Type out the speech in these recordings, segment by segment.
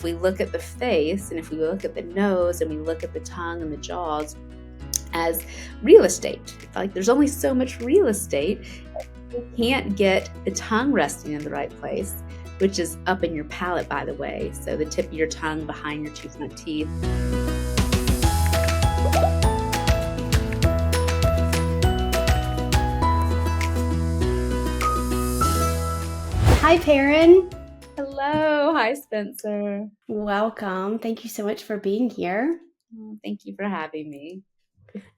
we look at the face, and if we look at the nose, and we look at the tongue and the jaws as real estate, like there's only so much real estate. You can't get the tongue resting in the right place, which is up in your palate, by the way. So the tip of your tongue behind your two front teeth. Hi, Perrin. Hello. Hi, Spencer. Welcome. Thank you so much for being here. Thank you for having me.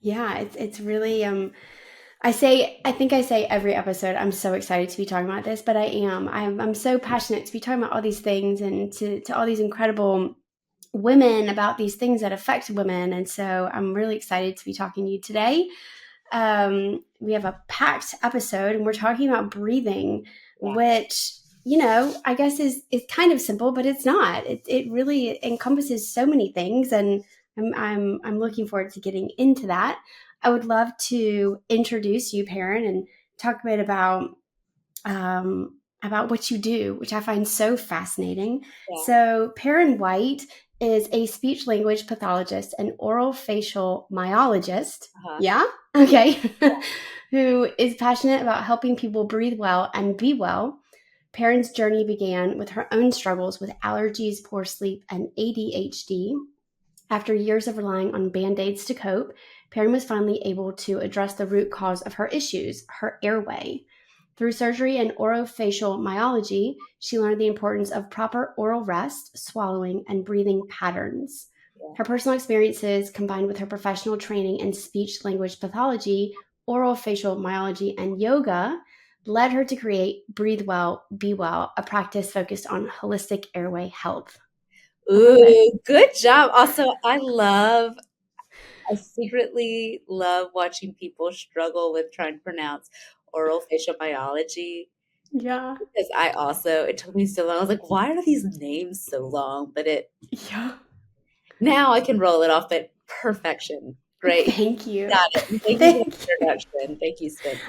Yeah, it's really I think I say every episode I'm so excited to be talking about this, but I'm so passionate to be talking about all these things and to all these incredible women about these things that affect women. And so I'm really excited to be talking to you today. We have a packed episode and we're talking about breathing, which, I guess is kind of simple, but it's not. It really encompasses so many things, and I'm looking forward to getting into that. I would love to introduce you, Perrin, and talk a bit about what you do, which I find so fascinating. Yeah. So Perrin White is a speech language pathologist and orofacial myologist. Uh-huh. Yeah? Okay. Yeah. Who is passionate about helping people breathe well and be well. Perrin's journey began with her own struggles with allergies, poor sleep, and ADHD. After years of relying on Band-Aids to cope, Perrin was finally able to address the root cause of her issues, her airway. Through surgery and orofacial myology, she learned the importance of proper oral rest, swallowing, and breathing patterns. Her personal experiences, combined with her professional training in speech language pathology, orofacial myology, and yoga, led her to create Breathe Well, Be Well, a practice focused on holistic airway health. Ooh, good job. Also, I secretly love watching people struggle with trying to pronounce orofacial myology. Yeah. Because it took me so long. I was like, why are these names so long? But now I can roll it off at perfection. Great. Thank you. Got it. Thank you for the introduction. Thank you, Spencer.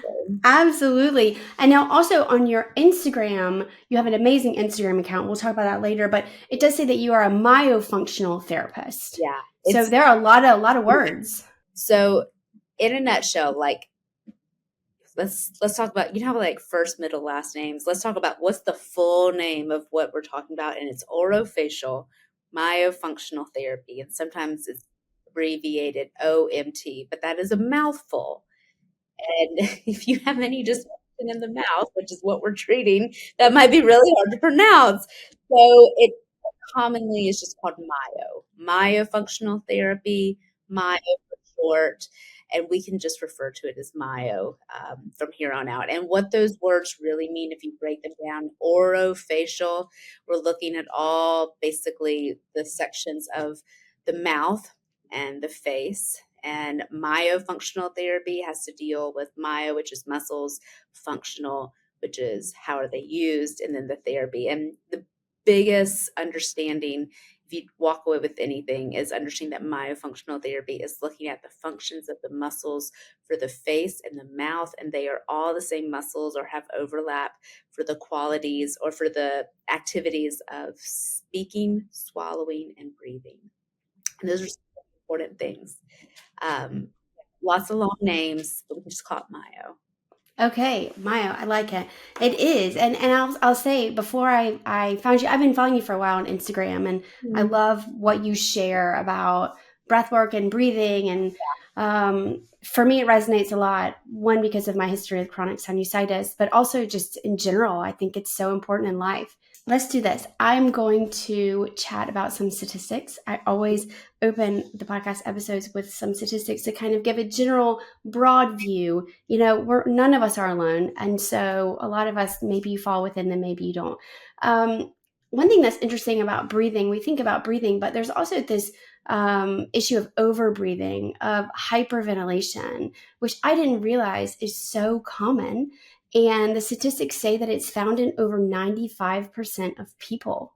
Absolutely. And now also on your Instagram, you have an amazing Instagram account. We'll talk about that later, but it does say that you are a myofunctional therapist. Yeah. So there are a lot of words. So in a nutshell, like let's talk about, like first, middle, last names. Let's talk about what's the full name of what we're talking about. And it's orofacial myofunctional therapy. And sometimes it's abbreviated OMT, but that is a mouthful. And if you have any dysfunction in the mouth, which is what we're treating, that might be really hard to pronounce. So it commonly is just called myofunctional therapy, myo for short, and we can just refer to it as myo from here on out. And what those words really mean, if you break them down, orofacial, we're looking at all basically the sections of the mouth and the face. And myofunctional therapy has to deal with myo, which is muscles, functional, which is how are they used, and then the therapy. And the biggest understanding, if you walk away with anything, is understanding that myofunctional therapy is looking at the functions of the muscles for the face and the mouth, and they are all the same muscles or have overlap for the qualities or for the activities of speaking, swallowing, and breathing. And those are important things. Lots of long names, but we can just call it myo. Okay, Myo, I like it. It is, and I'll say, before I found you, I've been following you for a while on Instagram, and I love what you share about breath work and breathing, and for me it resonates a lot. One, because of my history with chronic sinusitis, but also just in general, I think it's so important in life. Let's do this. I'm going to chat about some statistics. I always open the podcast episodes with some statistics to kind of give a general, broad view. None of us are alone. And so a lot of us, maybe you fall within them, maybe you don't. One thing that's interesting about breathing, we think about breathing, but there's also this issue of over-breathing, of hyperventilation, which I didn't realize is so common. And the statistics say that it's found in over 95% of people,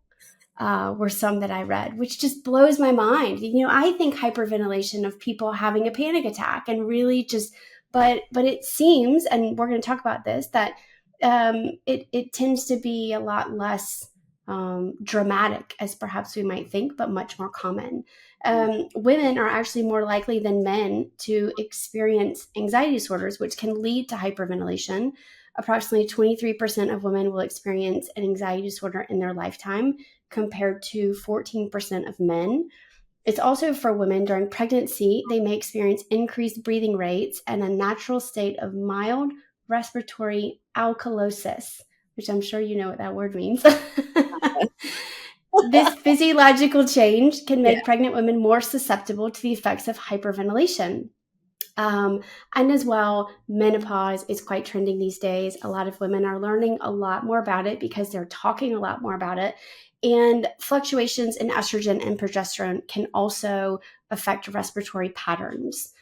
were some that I read, which just blows my mind. I think hyperventilation of people having a panic attack and really but it seems, and we're going to talk about this, that it tends to be a lot less dramatic as perhaps we might think, but much more common. Women are actually more likely than men to experience anxiety disorders, which can lead to hyperventilation. Approximately 23% of women will experience an anxiety disorder in their lifetime, compared to 14% of men. It's also for women during pregnancy, they may experience increased breathing rates and a natural state of mild respiratory alkalosis, which I'm sure you know what that word means. This physiological change can Yeah. make pregnant women more susceptible to the effects of hyperventilation. Um, and as well, menopause is quite trending these days. A lot of women are learning a lot more about it because they're talking a lot more about it. And fluctuations in estrogen and progesterone can also affect respiratory patterns.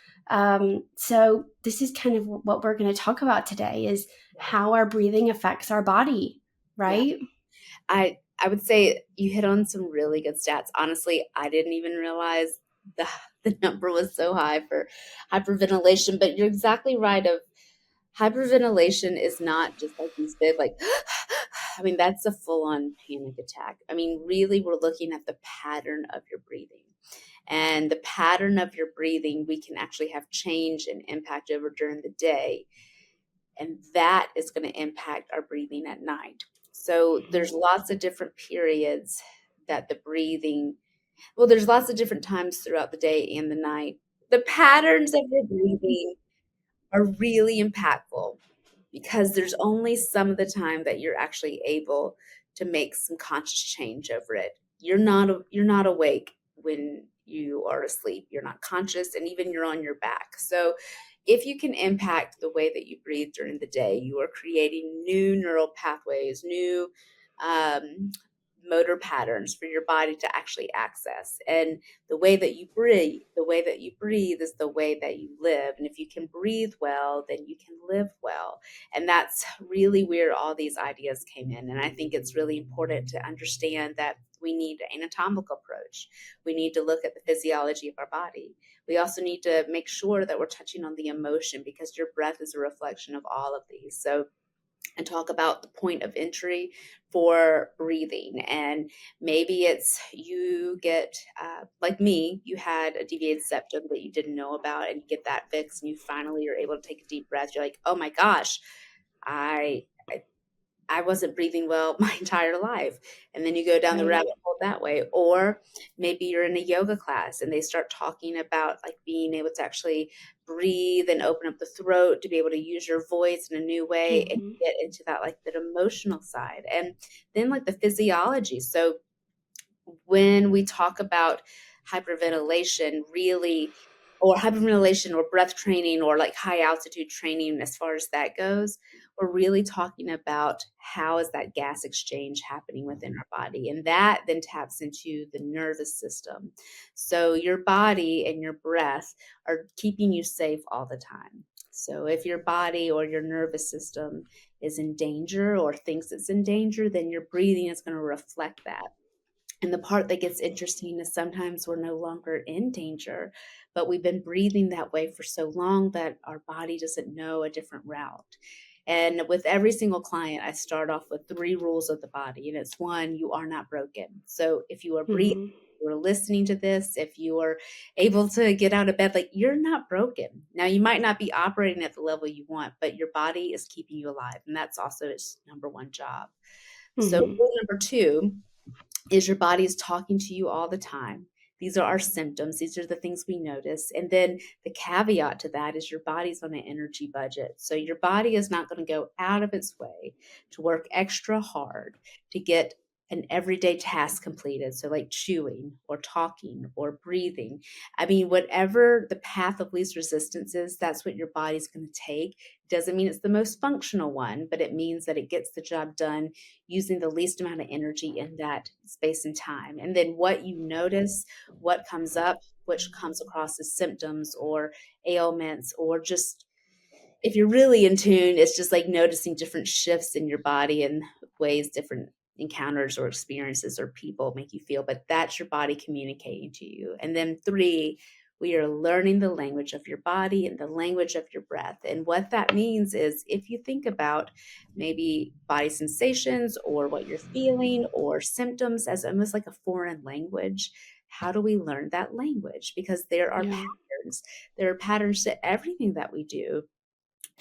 So this is kind of what we're going to talk about today, is how our breathing affects our body, Yeah. right? I would say you hit on some really good stats. Honestly, I didn't even realize the the number was so high for hyperventilation, but you're exactly right of hyperventilation is not just like you said, like I mean, that's a full-on panic attack. I mean, really we're looking at the pattern of your breathing. And the pattern of your breathing, we can actually have change and impact over during the day, and that is going to impact our breathing at night. So there's lots of different periods that the breathing, well, there's lots of different times throughout the day and the night. The patterns of your breathing are really impactful because there's only some of the time that you're actually able to make some conscious change over it. You're not awake when you are asleep. You're not conscious, and even you're on your back. So if you can impact the way that you breathe during the day, you are creating new neural pathways, new um, motor patterns for your body to actually access. And the way that you breathe is the way that you live. And if you can breathe well, then you can live well. And that's really where all these ideas came in. And I think it's really important to understand that we need an anatomical approach. We need to look at the physiology of our body. We also need to make sure that we're touching on the emotion, because your breath is a reflection of all of these. So, and talk about the point of entry for breathing. And maybe it's you get, like me, you had a deviated septum that you didn't know about, and you get that fixed, and you finally are able to take a deep breath. You're like, oh my gosh, I I wasn't breathing well my entire life. And then you go down the Right. rabbit hole that way. Or maybe you're in a yoga class and they start talking about like being able to actually breathe and open up the throat to be able to use your voice in a new way and Mm-hmm. get into that like that emotional side. And then like the physiology. So when we talk about hyperventilation, really, or hyperventilation or breath training or like high altitude training, as far as that goes, we're really talking about how is that gas exchange happening within our body. And that then taps into the nervous system. So your body and your breath are keeping you safe all the time. So if your body or your nervous system is in danger or thinks it's in danger, then your breathing is going to reflect that. And the part that gets interesting is sometimes we're no longer in danger, but we've been breathing that way for so long that our body doesn't know a different route. And with every single client, I start off with 3 rules of the body. And it's one, you are not broken. So if you are breathing, Mm-hmm. you're listening to this, if you are able to get out of bed, like you're not broken. Now, you might not be operating at the level you want, but your body is keeping you alive. And that's also its number one job. So, Mm-hmm. rule number 2 is your body is talking to you all the time. These are our symptoms. These are the things we notice. And then the caveat to that is your body's on an energy budget. So your body is not going to go out of its way to work extra hard to get an everyday task completed. So like chewing or talking or breathing. I mean, whatever the path of least resistance is, that's what your body's going to take. Doesn't mean it's the most functional one, but it means that it gets the job done using the least amount of energy in that space and time. And then what you notice, what comes up, which comes across as symptoms or ailments, or just if you're really in tune, it's just like noticing different shifts in your body and ways different encounters or experiences or people make you feel, but that's your body communicating to you. And then 3, We are learning the language of your body and the language of your breath. And what that means is if you think about maybe body sensations or what you're feeling or symptoms as almost like a foreign language, how do we learn that language? Because there are Yeah. patterns. There are patterns to everything that we do.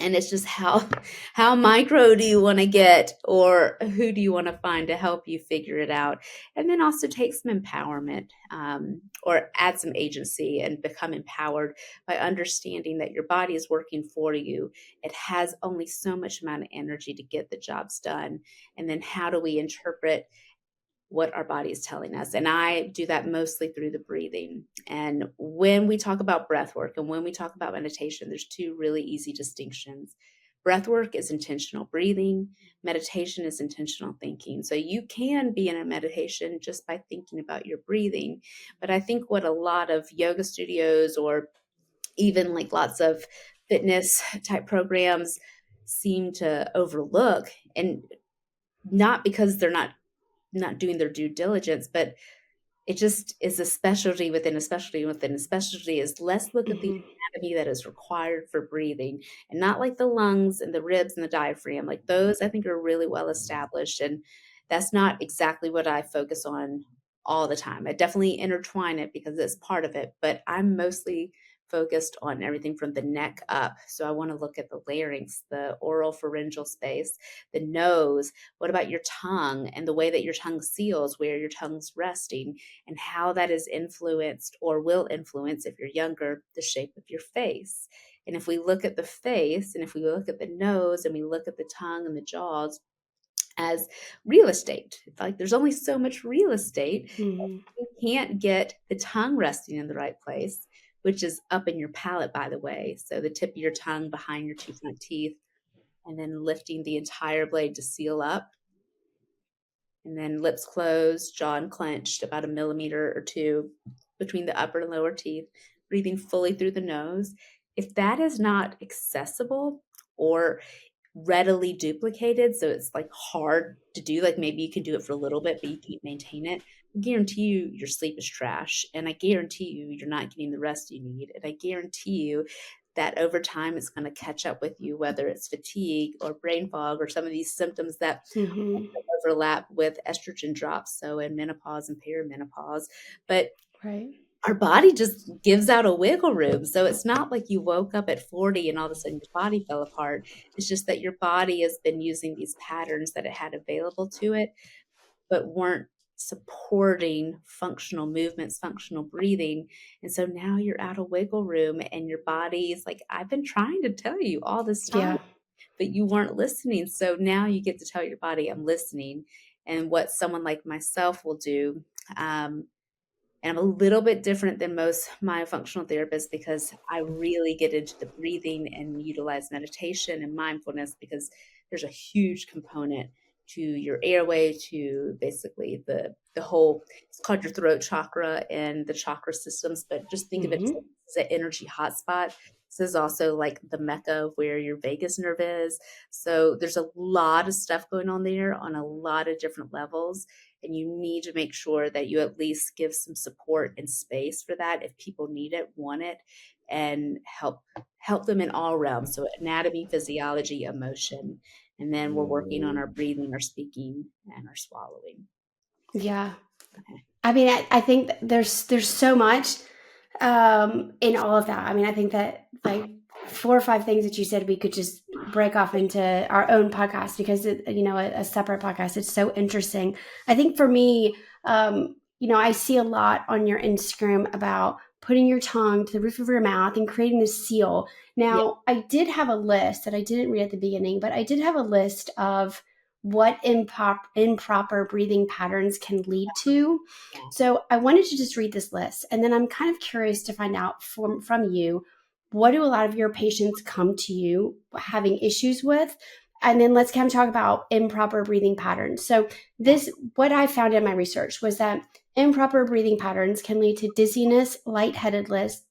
And it's just how micro do you want to get, or who do you want to find to help you figure it out? And then also take some empowerment, or add some agency and become empowered by understanding that your body is working for you. It has only so much amount of energy to get the jobs done. And then how do we interpret what our body is telling us? And I do that mostly through the breathing. And when we talk about breath work and when we talk about meditation, there's two really easy distinctions. Breath work is intentional breathing. Meditation is intentional thinking. So you can be in a meditation just by thinking about your breathing. But I think what a lot of yoga studios or even like lots of fitness type programs seem to overlook, and not because they're not doing their due diligence, but it just is a specialty within a specialty within a specialty, is let's look at the Hmm. anatomy that is required for breathing, and not like the lungs and the ribs and the diaphragm. Like those, I think, are really well established. And that's not exactly what I focus on all the time. I definitely intertwine it because it's part of it, but I'm mostly focused on everything from the neck up. So I want to look at the larynx, the oral pharyngeal space, the nose. What about your tongue and the way that your tongue seals, where your tongue's resting, and how that is influenced or will influence, if you're younger, the shape of your face. And if we look at the face and if we look at the nose and we look at the tongue and the jaws as real estate, it's like there's only so much real estate. Hmm. You can't get the tongue resting in the right place, which is up in your palate, by the way. So the tip of your tongue behind your two front teeth, and then lifting the entire blade to seal up, and then lips closed, jaw unclenched, about a millimeter or two between the upper and lower teeth, breathing fully through the nose. If that is not accessible or readily duplicated, so it's like hard to do, like maybe you can do it for a little bit, but you can't maintain it, I guarantee you your sleep is trash. And I guarantee you you're not getting the rest you need. And I guarantee you that over time it's going to catch up with you, whether it's fatigue or brain fog or some of these symptoms that Hmm. overlap with estrogen drops, so in menopause and perimenopause. But Right. our body just gives out a wiggle room. So it's not like you woke up at 40 and all of a sudden your body fell apart. It's just that your body has been using these patterns that it had available to it, but weren't supporting functional movements, functional breathing. And so now you're out of wiggle room and your body is like, I've been trying to tell you all this time, Yeah. but you weren't listening. So now you get to tell your body, I'm listening. And what someone like myself will do, and I'm a little bit different than most myofunctional therapists because I really get into the breathing and utilize meditation and mindfulness, because there's a huge component to your airway, to basically the whole, it's called your throat chakra and the chakra systems, but just think of it Hmm. as an energy hotspot. This is also like the mecca of where your vagus nerve is. So there's a lot of stuff going on there on a lot of different levels, and you need to make sure that you at least give some support and space for that if people need it, want it, and help them in all realms. So anatomy, physiology, emotion, and then we're working on our breathing, our speaking, and our swallowing. Yeah. Okay. I mean, I think that there's so much in all of that. I mean, I think that like 4 or 5 things that you said we could just break off into our own podcast because a separate podcast. It's so interesting. I think for me, I see a lot on your Instagram about putting your tongue to the roof of your mouth and creating this seal. Yeah. Now, I did have a list that I didn't read at the beginning, but I did have a list of what improper breathing patterns can lead to. Yeah. So I wanted to just read this list, and then I'm kind of curious to find out from you, what do a lot of your patients come to you having issues with? And then let's kind of talk about improper breathing patterns. So Yeah. what I found in my research was that improper breathing patterns can lead to dizziness, lightheadedness,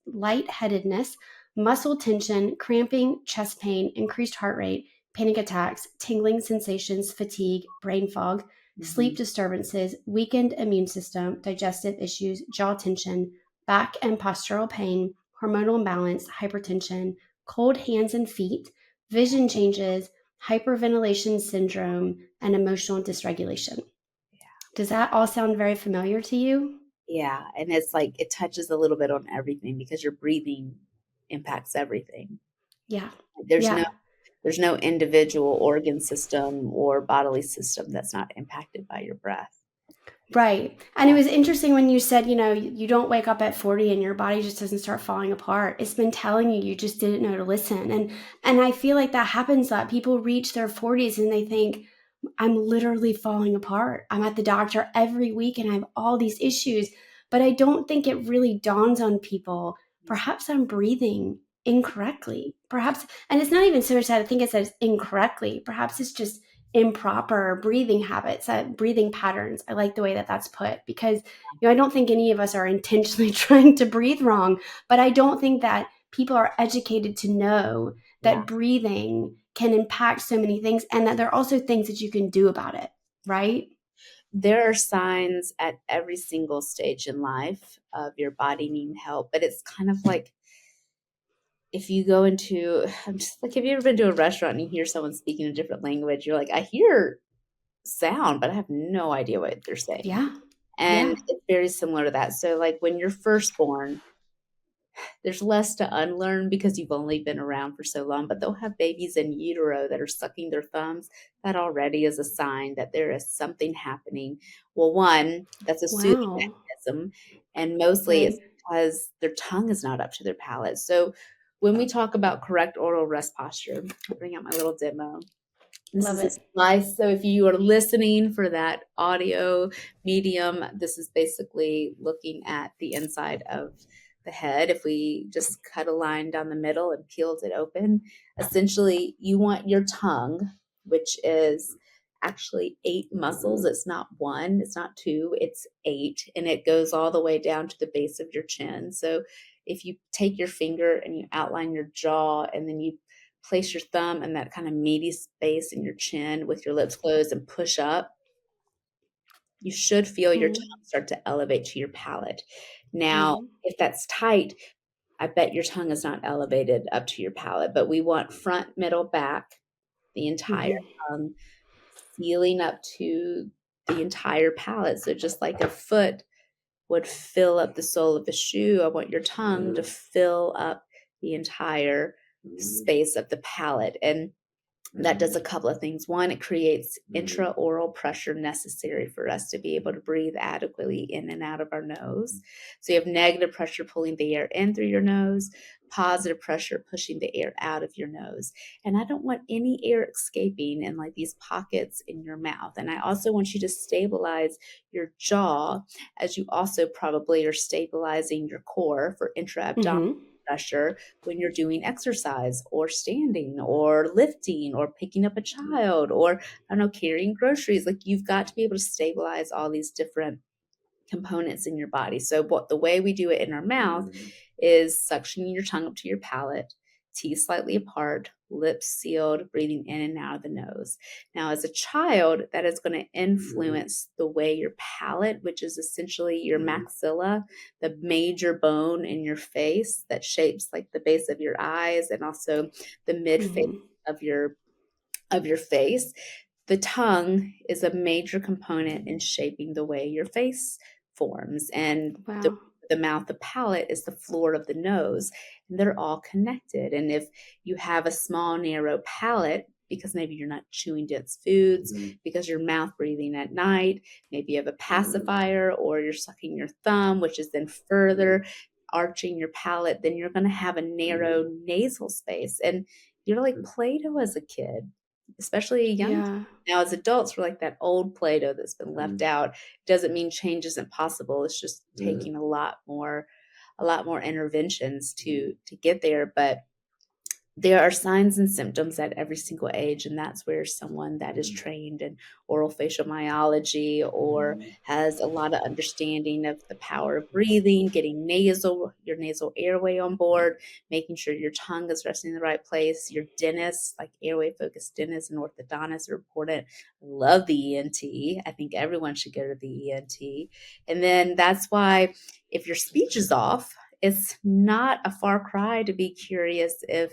muscle tension, cramping, chest pain, increased heart rate, panic attacks, tingling sensations, fatigue, brain fog, sleep Mhm. disturbances, weakened immune system, digestive issues, jaw tension, back and postural pain, hormonal imbalance, hypertension, cold hands and feet, vision changes, hyperventilation syndrome, and emotional dysregulation. Does that all sound very familiar to you? Yeah, and it's like it touches a little bit on everything because your breathing impacts everything. Yeah. There's no Yeah. there's no individual organ system or bodily system that's not impacted by your breath. Right. And it was interesting when you said, you don't wake up at 40 and your body just doesn't start falling apart. It's been telling you, you just didn't know to listen. And I feel like that happens, that people reach their 40s and they think, I'm literally falling apart. I'm at the doctor every week and I have all these issues, but I don't think it really dawns on people. Perhaps I'm breathing incorrectly. Perhaps, and it's not even so much that I think it says incorrectly. Perhaps it's just improper breathing habits, breathing patterns. I like the way that that's put because, I don't think any of us are intentionally trying to breathe wrong, but I don't think that people are educated to know Yeah. that breathing can impact so many things and that there are also things that you can do about it, right? There are signs at every single stage in life of your body needing help, but it's kind of like if you go into, I'm just like, have you ever been to a restaurant and you hear someone speaking a different language? You're like, I hear sound, but I have no idea what they're saying. Yeah. And Yeah. it's very similar to that. So, like, when you're first born, there's less to unlearn because you've only been around for so long, but they'll have babies in utero that are sucking their thumbs. That already is a sign that there is something happening. Well, one, that's a soothing Wow. mechanism, and mostly it's Right. because their tongue is not up to their palate. So when we talk about correct oral rest posture, I'll bring out my little demo. This Love is a it. slice. So if you are listening for that audio medium, this is basically looking at the inside of the head. If we just cut a line down the middle and peeled it open, essentially you want your tongue, which is actually 8 muscles. It's not one, it's not two, it's 8. And it goes all the way down to the base of your chin. So if you take your finger and you outline your jaw and then you place your thumb in that kind of meaty space in your chin with your lips closed and push up, you should feel your Mm-hmm. tongue start to elevate to your palate. Now, Mm-hmm. if that's tight, I bet your tongue is not elevated up to your palate, but we want front, middle, back, the entire Mm-hmm. tongue sealing up to the entire palate. So just like a foot would fill up the sole of a shoe, I want your tongue to fill up the entire space of the palate. And that does a couple of things. One, it creates intraoral pressure necessary for us to be able to breathe adequately in and out of our nose. So you have negative pressure pulling the air in through your nose, positive pressure pushing the air out of your nose. And I don't want any air escaping in like these pockets in your mouth. And I also want you to stabilize your jaw as you also probably are stabilizing your core for intra-abdominal Mm-hmm. pressure when you're doing exercise or standing or lifting or picking up a child or, I don't know, carrying groceries. Like you've got to be able to stabilize all these different components in your body. So what the way we do it in our mouth is suctioning your tongue up to your palate, teeth slightly apart, lips sealed, breathing in and out of the nose. Now, as a child, that is going to influence the way your palate, which is essentially your maxilla, the major bone in your face that shapes like the base of your eyes and also the mid face Mm-hmm. of your face. The tongue is a major component in shaping the way your face forms, and Wow. the mouth, the palate is the floor of the nose, and they're all connected. And if you have a small, narrow palate, because maybe you're not chewing dense foods, because you're mouth breathing at night, maybe you have a pacifier, or you're sucking your thumb, which is then further arching your palate, then you're going to have a narrow nasal space. And you're like Play-Doh as a kid, especially a young kid. Yeah. Now, as adults, we're like that old Play-Doh that's been left out. Doesn't mean change isn't possible. It's just taking a lot more interventions to get there. But there are signs and symptoms at every single age, and that's where someone that is trained in orofacial myology or has a lot of understanding of the power of breathing, getting your nasal airway on board, making sure your tongue is resting in the right place. Your dentist, like airway focused dentists and orthodontists, are important. I love the ENT. I think everyone should go to the ENT. And then that's why if your speech is off, it's not a far cry to be curious if,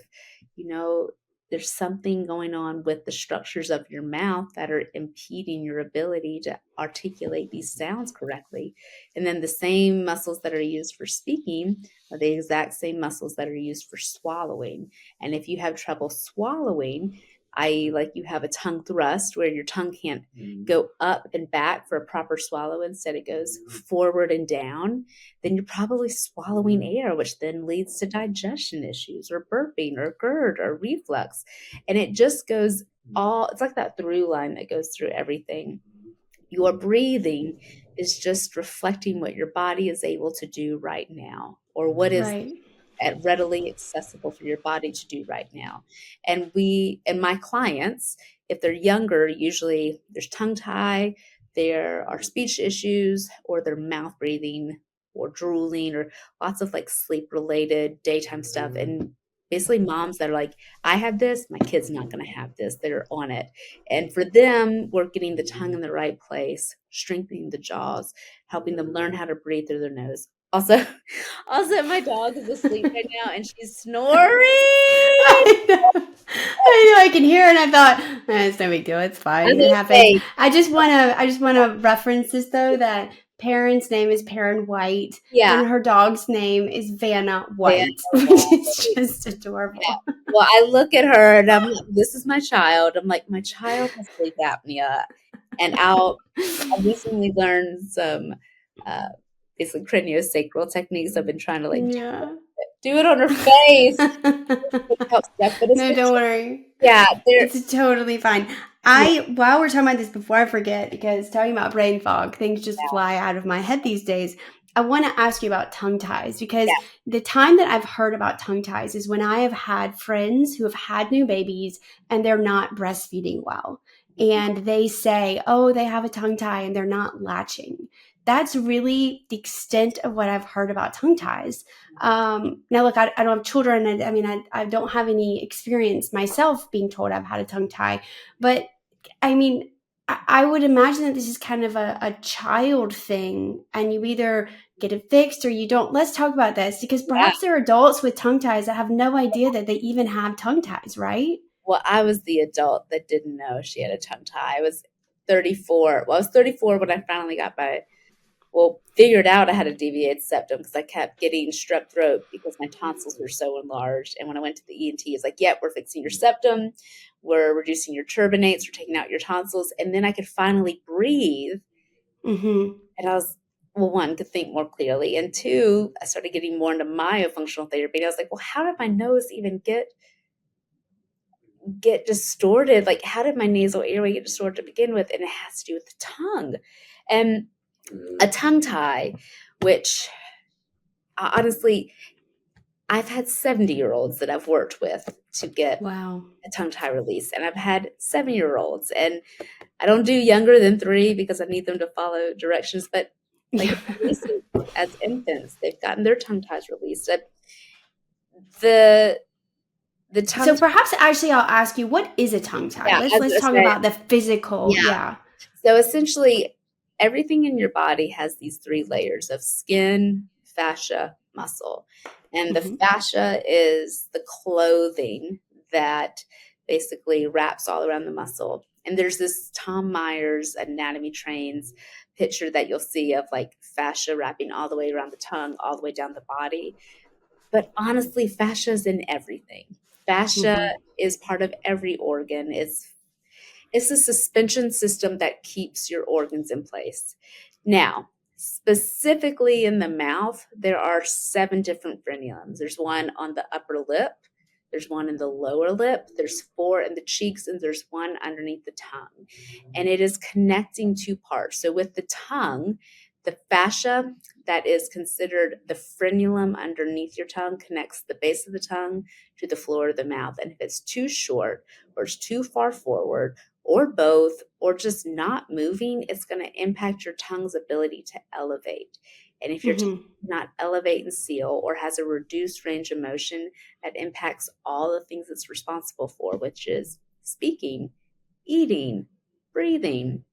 you know, there's something going on with the structures of your mouth that are impeding your ability to articulate these sounds correctly. And then the same muscles that are used for speaking are the exact same muscles that are used for swallowing. And if you have trouble swallowing, i.e., like you have a tongue thrust where your tongue can't go up and back for a proper swallow, instead it goes forward and down, then you're probably swallowing air, which then leads to digestion issues or burping or GERD or reflux. And it just goes it's like that through line that goes through everything. Your breathing is just reflecting what your body is able to do right now, or what is Right. readily accessible for your body to do right now. And my clients, if they're younger, usually there's tongue tie, there are speech issues, or they're mouth breathing or drooling, or lots of like sleep related daytime stuff. And basically moms that are like, I have this, my kid's not going to have this. They're on it. And for them, we're getting the tongue in the right place, strengthening the jaws, helping them learn how to breathe through their nose. Also, also, my dog is asleep right now and she's snoring. I know. I know. I can hear it. And I thought, it's no big deal. It's I was fine. It gonna happens. say, I just wanna reference this though, that Perrin's name is Perrin White, yeah, and her dog's name is Vanna Vanna White, which is White. just Yeah. adorable. Well, I look at her and I'm like, this is my child. I'm like, my child has sleep apnea, and I recently learned some uh, basically craniosacral techniques. I've been trying to like Yeah. do it on her face, which helps stuff. But No, don't essentially, worry. yeah, there, It's totally fine. yeah, While we're talking about this, before I forget, because talking about brain fog, things just fly out of my head these days. I want to ask you about tongue ties, because yeah, the time that I've heard about tongue ties is when I have had friends who have had new babies and they're not breastfeeding well. And they say, oh, they have a tongue tie and they're not latching. That's really the extent of what I've heard about tongue ties. Now, look, I don't have children. And I mean, I don't have any experience myself being told I've had a tongue tie. But I mean, I would imagine that this is kind of a child thing, and you either get it fixed or you don't. Let's talk about this, because yeah. perhaps there are adults with tongue ties that have no idea that they even have tongue ties, right? Well, I was the adult that didn't know she had a tongue tie. I was 34. Well, I was 34 when I finally got figured out I had a deviated septum, because I kept getting strep throat because my tonsils were so enlarged. And when I went to the ENT, it's like, yep, we're fixing your septum. We're reducing your turbinates. We're taking out your tonsils. And then I could finally breathe. Mm-hmm. And I was, well, one, could think more clearly. And two, I started getting more into myofunctional therapy. And I was like, well, how did my nose even get distorted? Like, how did my nasal airway get distorted to begin with? And it has to do with the tongue. And a tongue tie, which honestly, I've had 70-year-olds that I've worked with to get Wow. a tongue tie release, and I've had 7-year-olds, and I don't do younger than 3 because I need them to follow directions. But like Yeah. recent, as infants, they've gotten their tongue ties released. The the tongue So perhaps actually I'll ask you, what is a tongue tie? Yeah, I was Let's gonna talk say, about the physical. yeah. Yeah. So essentially, everything in your body has these 3 layers of skin, fascia, muscle. And the Mm-hmm. fascia is the clothing that basically wraps all around the muscle. And there's this Tom Myers Anatomy Trains picture that you'll see of like fascia wrapping all the way around the tongue, all the way down the body. But honestly, fascia is in everything. Fascia Mm-hmm. is part of every organ. It's a suspension system that keeps your organs in place. Now, specifically in the mouth, there are 7 different frenulums. There's one on the upper lip, there's one in the lower lip, there's 4 in the cheeks, and there's one underneath the tongue. And it is connecting 2 parts. So with the tongue, the fascia that is considered the frenulum underneath your tongue connects the base of the tongue to the floor of the mouth. And if it's too short or it's too far forward, or both, or just not moving, it's going to impact your tongue's ability to elevate. And if your tongue Mm-hmm. does not elevate and seal, or has a reduced range of motion, that impacts all the things it's responsible for, which is speaking, eating, breathing.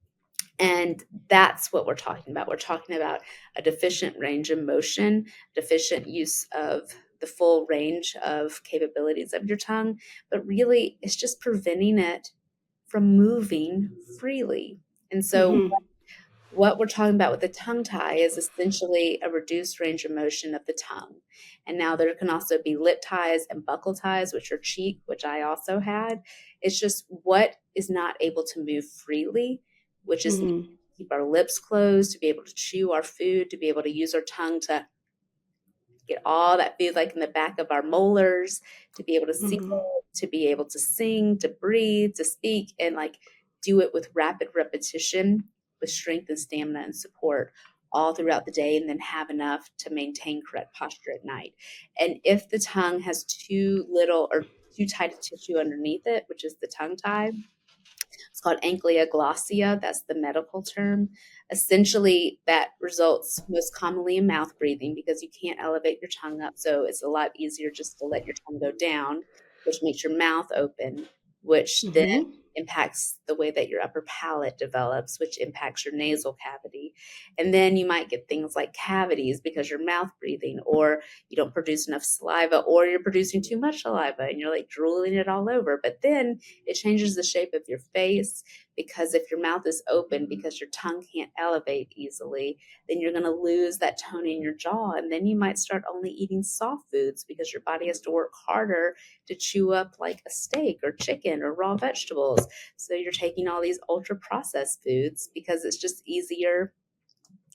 And that's what we're talking about. We're talking about a deficient range of motion, deficient use of the full range of capabilities of your tongue, but really it's just preventing it from moving freely. And so Mm-hmm. what we're talking about with the tongue tie is essentially a reduced range of motion of the tongue. And now there can also be lip ties and buccal ties, which are cheek, which I also had. It's just what is not able to move freely, which is Mm-hmm. keep our lips closed, to be able to chew our food, to be able to use our tongue to get all that food like in the back of our molars, to be able to see Mm-hmm. it, to be able to sing, to breathe, to speak, and like do it with rapid repetition, with strength and stamina and support all throughout the day, and then have enough to maintain correct posture at night. And if the tongue has too little or too tight a tissue underneath it, which is the tongue tie, it's called ankylosing. That's the medical term. Essentially, that results most commonly in mouth breathing because you can't elevate your tongue up. So it's a lot easier just to let your tongue go down, which makes your mouth open, which then Mm-hmm. impacts the way that your upper palate develops, which impacts your nasal cavity. And then you might get things like cavities because you're mouth breathing, or you don't produce enough saliva, or you're producing too much saliva and you're like drooling it all over. But then it changes the shape of your face because if your mouth is open because your tongue can't elevate easily, then you're going to lose that tone in your jaw. And then you might start only eating soft foods because your body has to work harder to chew up like a steak or chicken or raw vegetables. So you're taking all these ultra processed foods because it's just easier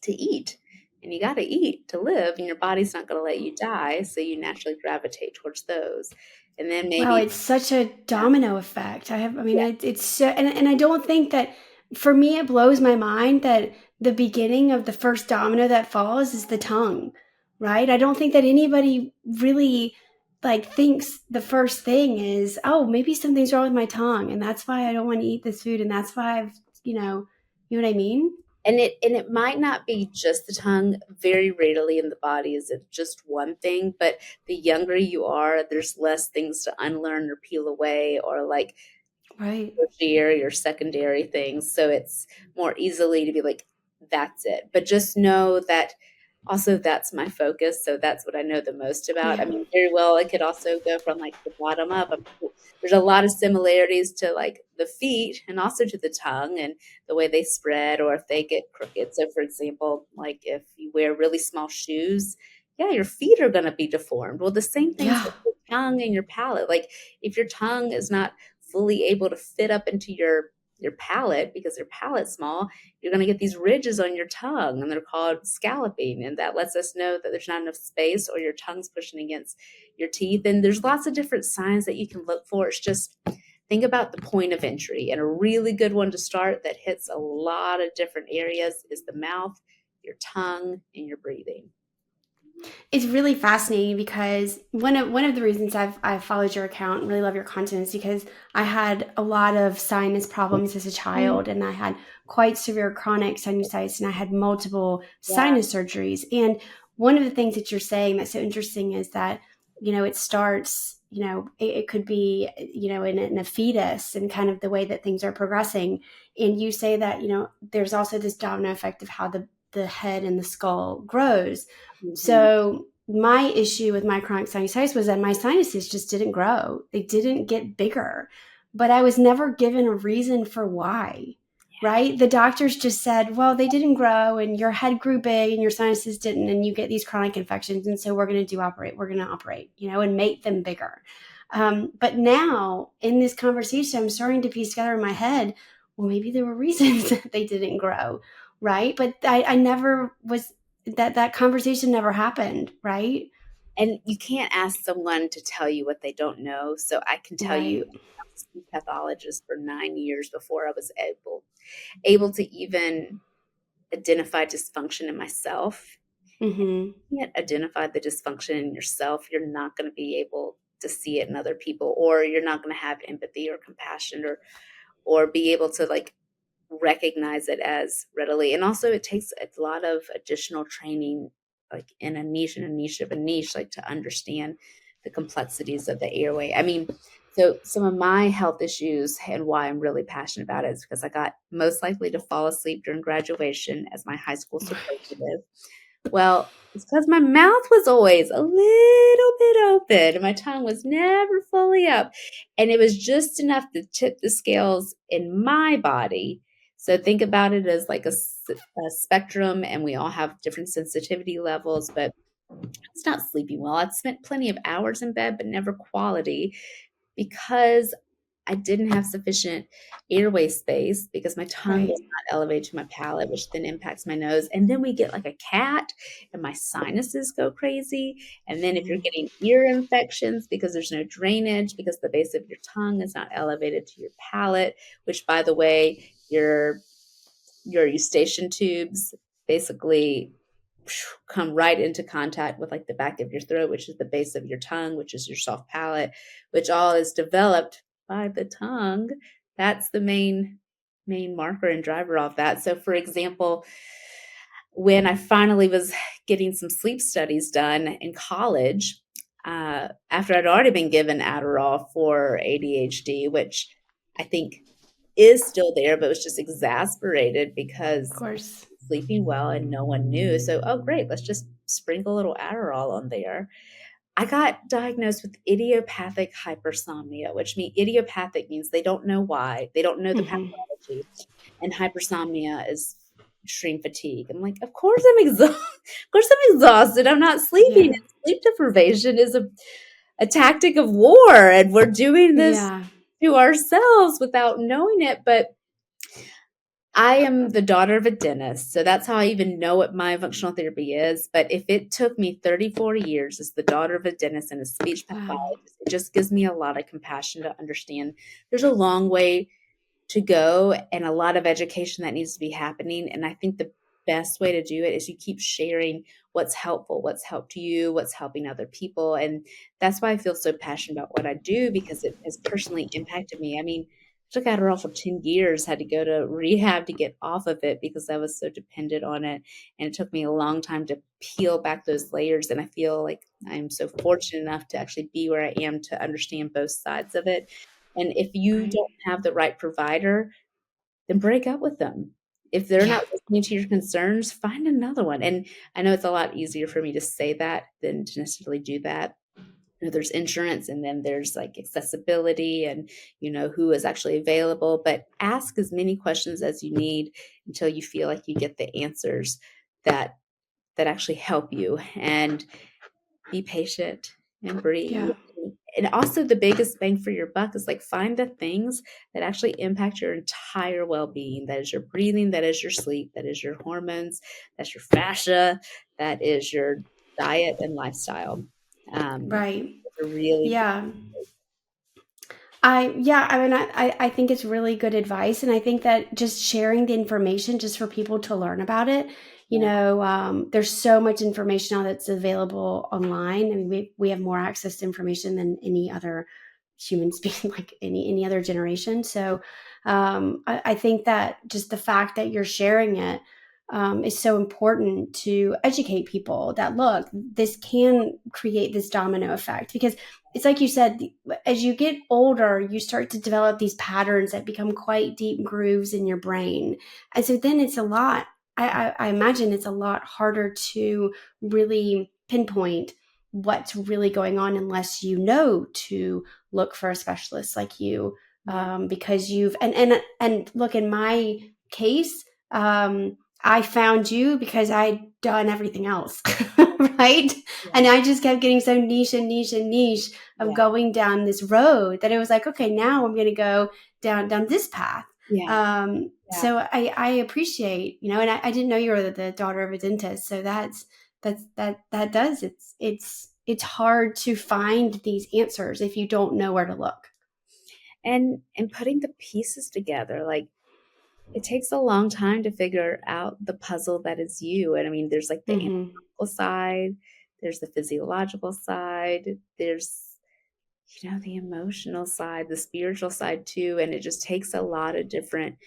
to eat. And you got to eat to live, and your body's not going to let you die. So you naturally gravitate towards those. And then Wow, maybe, it's such a yeah, domino effect. I mean, yeah, it's so, and I don't think that for me, it blows my mind that the beginning of the first domino that falls is the tongue, right? I don't think that anybody really like thinks the first thing is, oh, maybe something's wrong with my tongue, and that's why I don't want to eat this food, and that's why you know what I mean? and it might not be just the tongue. Very rarely in the body is it just one thing, but the younger you are, there's less things to unlearn or peel away, or like Right. tertiary or secondary things. So it's more easily to be like, that's it. But just know that also that's my focus. So that's what I know the most about. I Yeah. mean, very well, it could also go from like the bottom up. There's a lot of similarities to like the feet and also to the tongue and the way they spread or if they get crooked. So, for example, like if you wear really small shoes, yeah, your feet are going to be deformed. Well, the same things Yeah. with your tongue and your palate. Like if your tongue is not fully able to fit up into your palate because your palate's small, you're going to get these ridges on your tongue and they're called scalloping. And that lets us know that there's not enough space or your tongue's pushing against your teeth. And there's lots of different signs that you can look for. It's just think about the point of entry. And a really good one to start that hits a lot of different areas is the mouth, your tongue, and your breathing. It's really fascinating because one of the reasons I've followed your account and really love your content is because I had a lot of sinus problems as a Mm, child and I had quite severe chronic sinusitis and I had multiple yeah. sinus surgeries. And one of the things that you're saying that's so interesting is that, it starts, it could be, in a fetus and kind of the way that things are progressing. And you say that, there's also this domino effect of how the head and the skull grows. Mhm. So my issue with my chronic sinusitis was that my sinuses just didn't grow. They didn't get bigger, but I was never given a reason for why. Right? The doctors just said, well, they didn't grow and your head grew big and your sinuses didn't, and you get these chronic infections. And so we're going to we're going to operate, and make them bigger. But now in this conversation, I'm starting to piece together in my head, well, maybe there were reasons that they didn't grow. Right. But I never was that conversation never happened, right? And you can't ask someone to tell you what they don't know. So I can tell you, Right. I was a pathologist for 9 years before I was able to even identify dysfunction in myself. Mm-hmm. You can't identify the dysfunction in yourself, you're not going to be able to see it in other people, or you're not going to have empathy or compassion or be able to like recognize it as readily. And also it takes a lot of additional training, like in a niche of a niche, like to understand the complexities of the airway. I mean, So some of my health issues and why I'm really passionate about it is because I got most likely to fall asleep during graduation as my high school superlative. Well, it's because my mouth was always a little bit open and my tongue was never fully up. And it was just enough to tip the scales in my body. So think about it as like a spectrum, and we all have different sensitivity levels, but it's not sleeping well. I'd spent plenty of hours in bed, but never quality because I didn't have sufficient airway space because my tongue Right. was not elevated to my palate, which then impacts my nose. And then we get like a cat, and my sinuses go crazy. And then if you're Mhm. getting ear infections because there's no drainage, because the base of your tongue is not elevated to your palate, which, by the way, your eustachian tubes basically come right into contact with like the back of your throat, which is the base of your tongue, which is your soft palate, which all is developed by the tongue. That's the main marker and driver of that. So for example, when I finally was getting some sleep studies done in college, after I'd already been given Adderall for ADHD, which I think is still there, but was just exasperated Of because course. sleeping well and no one knew. So, oh, great, let's just sprinkle a little Adderall on there. I got diagnosed with idiopathic hypersomnia, which means idiopathic means they don't know why, they don't know the Hmm. pathology, and hypersomnia is extreme fatigue. I'm like, of course I'm exhausted. Of course I'm exhausted. I'm not sleeping. Yeah. And sleep deprivation is a tactic of war, and we're doing this Yeah. to ourselves without knowing it. But I am the daughter of a dentist, so that's how I even know what myofunctional therapy is. But if it took me 34 years as the daughter of a dentist and a speech Wow. pathologist, it just gives me a lot of compassion to understand there's a long way to go and a lot of education that needs to be happening. And I think the best way to do it is you keep sharing what's helpful, what's helped you, what's helping other people. And that's why I feel so passionate about what I do because it has personally impacted me. I mean, I took Adderall for 10 years, had to go to rehab to get off of it because I was so dependent on it. And it took me a long time to peel back those layers. And I feel like I'm so fortunate enough to actually be where I am to understand both sides of it. And if you Right. don't have the right provider, then break up with them. If they're Yeah. not listening to your concerns, find another one. And I know it's a lot easier for me to say that than to necessarily do that. There's insurance and then there's like accessibility and who is actually available, but ask as many questions as you need until you feel like you get the answers that actually help you. And be patient and breathe. Yeah. And also the biggest bang for your buck is like find the things that actually impact your entire well-being. That is your breathing, that is your sleep, that is your hormones, that's your fascia, that is your diet and lifestyle. Right. Those are really key. Yeah. I think it's really good advice, and I think that just sharing the information just for people to learn about it. Yeah. There's so much information now that's available online. I mean, we have more access to information than any other humans being like any other generation. So I think that just the fact that you're sharing it is so important to educate people that look, this can create this domino effect because it's like you said, as you get older, you start to develop these patterns that become quite deep grooves in your brain. And so then it's a lot, I imagine it's a lot harder to really pinpoint what's really going on unless you know to look for a specialist like you, Yeah. because and look, in my case, I found you because I'd done everything else, right? And Yeah. I just kept getting so niche and niche and niche of Yeah. going down this road that it was like, okay, now I'm going to go down this path. Yeah. Yeah. So I appreciate, and I didn't know you were the daughter of a dentist. So that does, it's hard to find these answers if you don't know where to look. And putting the pieces together, like it takes a long time to figure out the puzzle that is you. And I mean, there's like the Hmm. anatomical side, there's the physiological side, there's, the emotional side, the spiritual side too. And it just takes a lot of different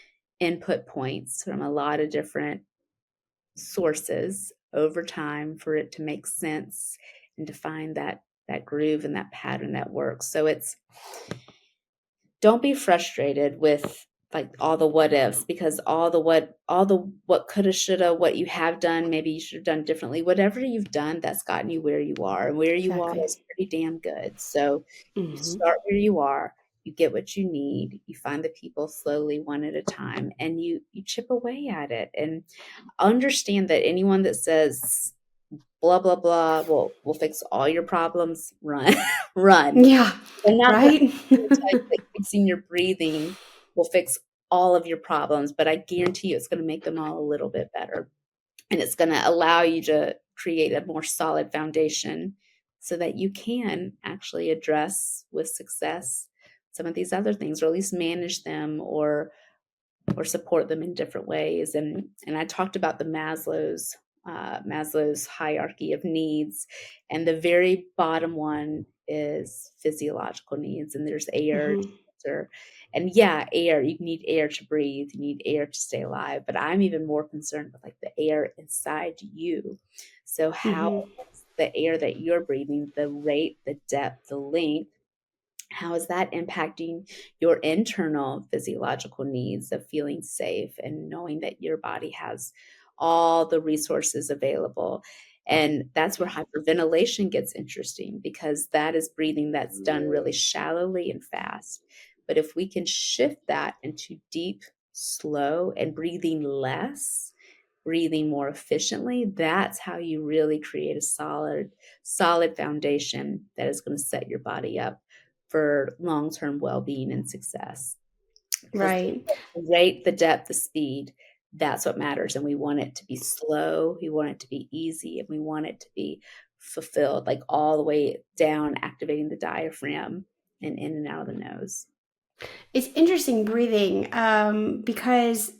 input points from a lot of different sources over time for it to make sense and to find that groove and that pattern that works. So don't be frustrated with like all the what ifs, because all the what coulda shoulda, what you have done, maybe you should have done differently. Whatever you've done, that's gotten you where you are, and where you are Exactly. is pretty damn good. So you Hmm. start where you are, you get what you need, you find the people slowly one at a time, and you chip away at it. And understand that anyone that says blah blah blah will fix all your problems, run. Run. Yeah. They're not gonna Right. tell you that fixing your breathing will fix all of your problems, but I guarantee you it's gonna make them all a little bit better. And it's gonna allow you to create a more solid foundation so that you can actually address with success some of these other things, or at least manage them, or support them in different ways. And I talked about the Maslow's hierarchy of needs, and the very bottom one is physiological needs. And there's air, Hmm. shelter, and yeah, air. You need air to breathe. You need air to stay alive. But I'm even more concerned with like the air inside you. So how Hmm. is the air that you're breathing, the rate, the depth, the length, how is that impacting your internal physiological needs of feeling safe and knowing that your body has all the resources available? And that's where hyperventilation gets interesting, because that is breathing that's done really shallowly and fast. But if we can shift that into deep, slow, and breathing less, breathing more efficiently, that's how you really create a solid foundation that is going to set your body up for long-term well-being and success. Because Right. the rate, the depth, the speed, that's what matters. And we want it to be slow, we want it to be easy, and we want it to be fulfilled, like all the way down, activating the diaphragm and in and out of the nose. It's interesting breathing, because,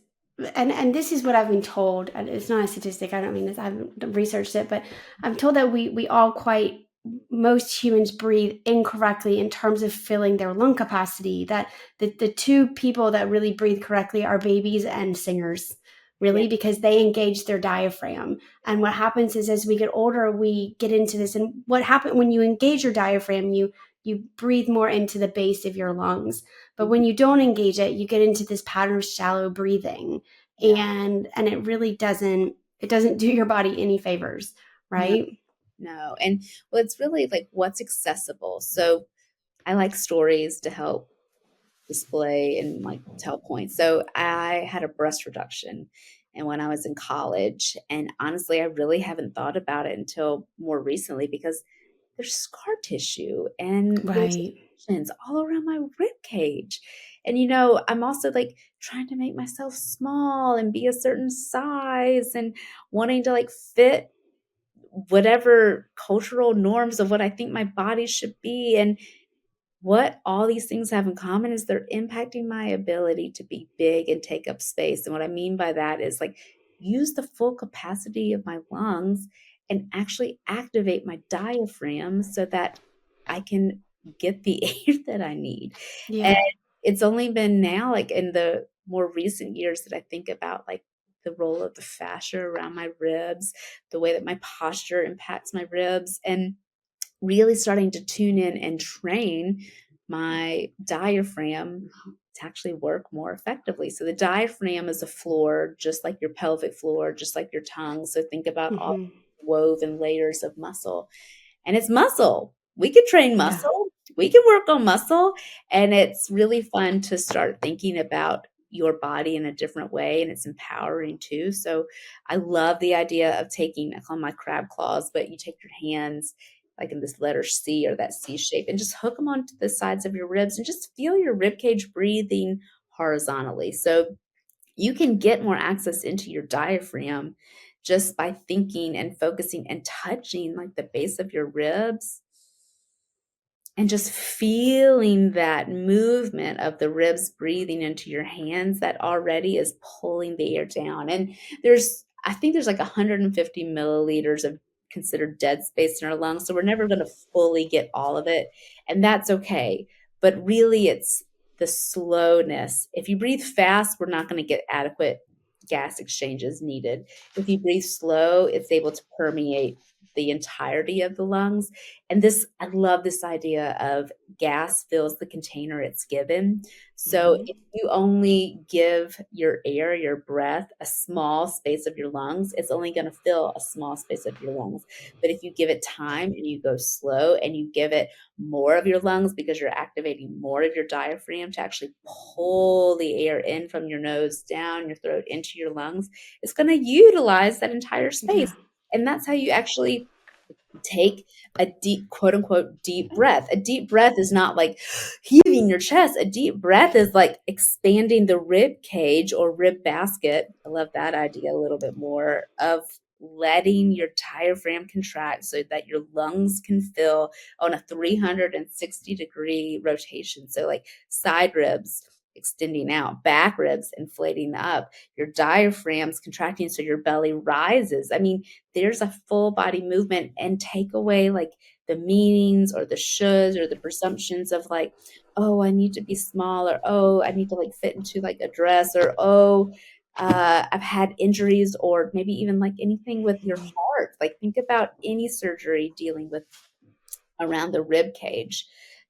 and this is what I've been told, and it's not a statistic. I don't mean this. I haven't researched it, but I'm told that we all quite most humans breathe incorrectly in terms of filling their lung capacity. That the two people that really breathe correctly are babies and singers, Yeah, really, because they engage their diaphragm. And what happens is, as we get older, we get into this. And what happens when you engage your diaphragm, you breathe more into the base of your lungs. But when mhm, you don't engage it, you get into this pattern of shallow breathing, yeah, and it really doesn't do your body any favors, no, right? no. And well, it's really like what's accessible. So I like stories to help display and like tell points. So I had a breast reduction, and when I was in college, and honestly, I really haven't thought about it until more recently, because there's scar tissue and there's Right. lesions all around my rib cage. And I'm also like trying to make myself small and be a certain size, and wanting to like fit whatever cultural norms of what I think my body should be. And what all these things have in common is they're impacting my ability to be big and take up space. And what I mean by that is like use the full capacity of my lungs and actually activate my diaphragm so that I can get the air that I need. And Yeah. it's only been now, like in the more recent years, that I think about like the role of the fascia around my ribs, the way that my posture impacts my ribs, and really starting to tune in and train my diaphragm to actually work more effectively. So the diaphragm is a floor, just like your pelvic floor, just like your tongue. So think about all Hmm. woven layers of muscle, and it's muscle. We can train Yeah. muscle. We can work on muscle, and it's really fun to start thinking about your body in a different way, and it's empowering too. So I love the idea of taking, I call them my crab claws, but you take your hands like in this letter C or that C shape, and just hook them onto the sides of your ribs and just feel your rib cage breathing horizontally. So you can get more access into your diaphragm just by thinking and focusing and touching like the base of your ribs, and just feeling that movement of the ribs breathing into your hands that already is pulling the air down. And I think there's like 150 milliliters of considered dead space in our lungs. So we're never going to fully get all of it. And that's okay. But really, it's the slowness. If you breathe fast, we're not going to get adequate gas exchanges needed. If you breathe slow, it's able to permeate the entirety of the lungs. And this, I love this idea of gas fills the container it's given. So Hmm. if you only give your air, your breath, a small space of your lungs, it's only going to fill a small space of your lungs. But if you give it time and you go slow and you give it more of your lungs because you're activating more of your diaphragm to actually pull the air in from your nose, down your throat, into your lungs, it's going to utilize that entire Yeah. space. And that's how you actually take a deep, quote unquote, deep breath. A deep breath is not like heaving your chest. A deep breath is like expanding the rib cage or rib basket. I love that idea a little bit more, of letting your diaphragm contract so that your lungs can fill on a 360-degree rotation. So, like side ribs extending out, back ribs inflating up, your diaphragm's contracting so your belly rises. I mean, there's a full body movement, and take away like the meanings or the shoulds or the presumptions of like, oh, I need to be small, or oh, I need to like fit into like a dress, or oh, I've had injuries, or maybe even like anything with your heart. Like think about any surgery dealing with around the rib cage.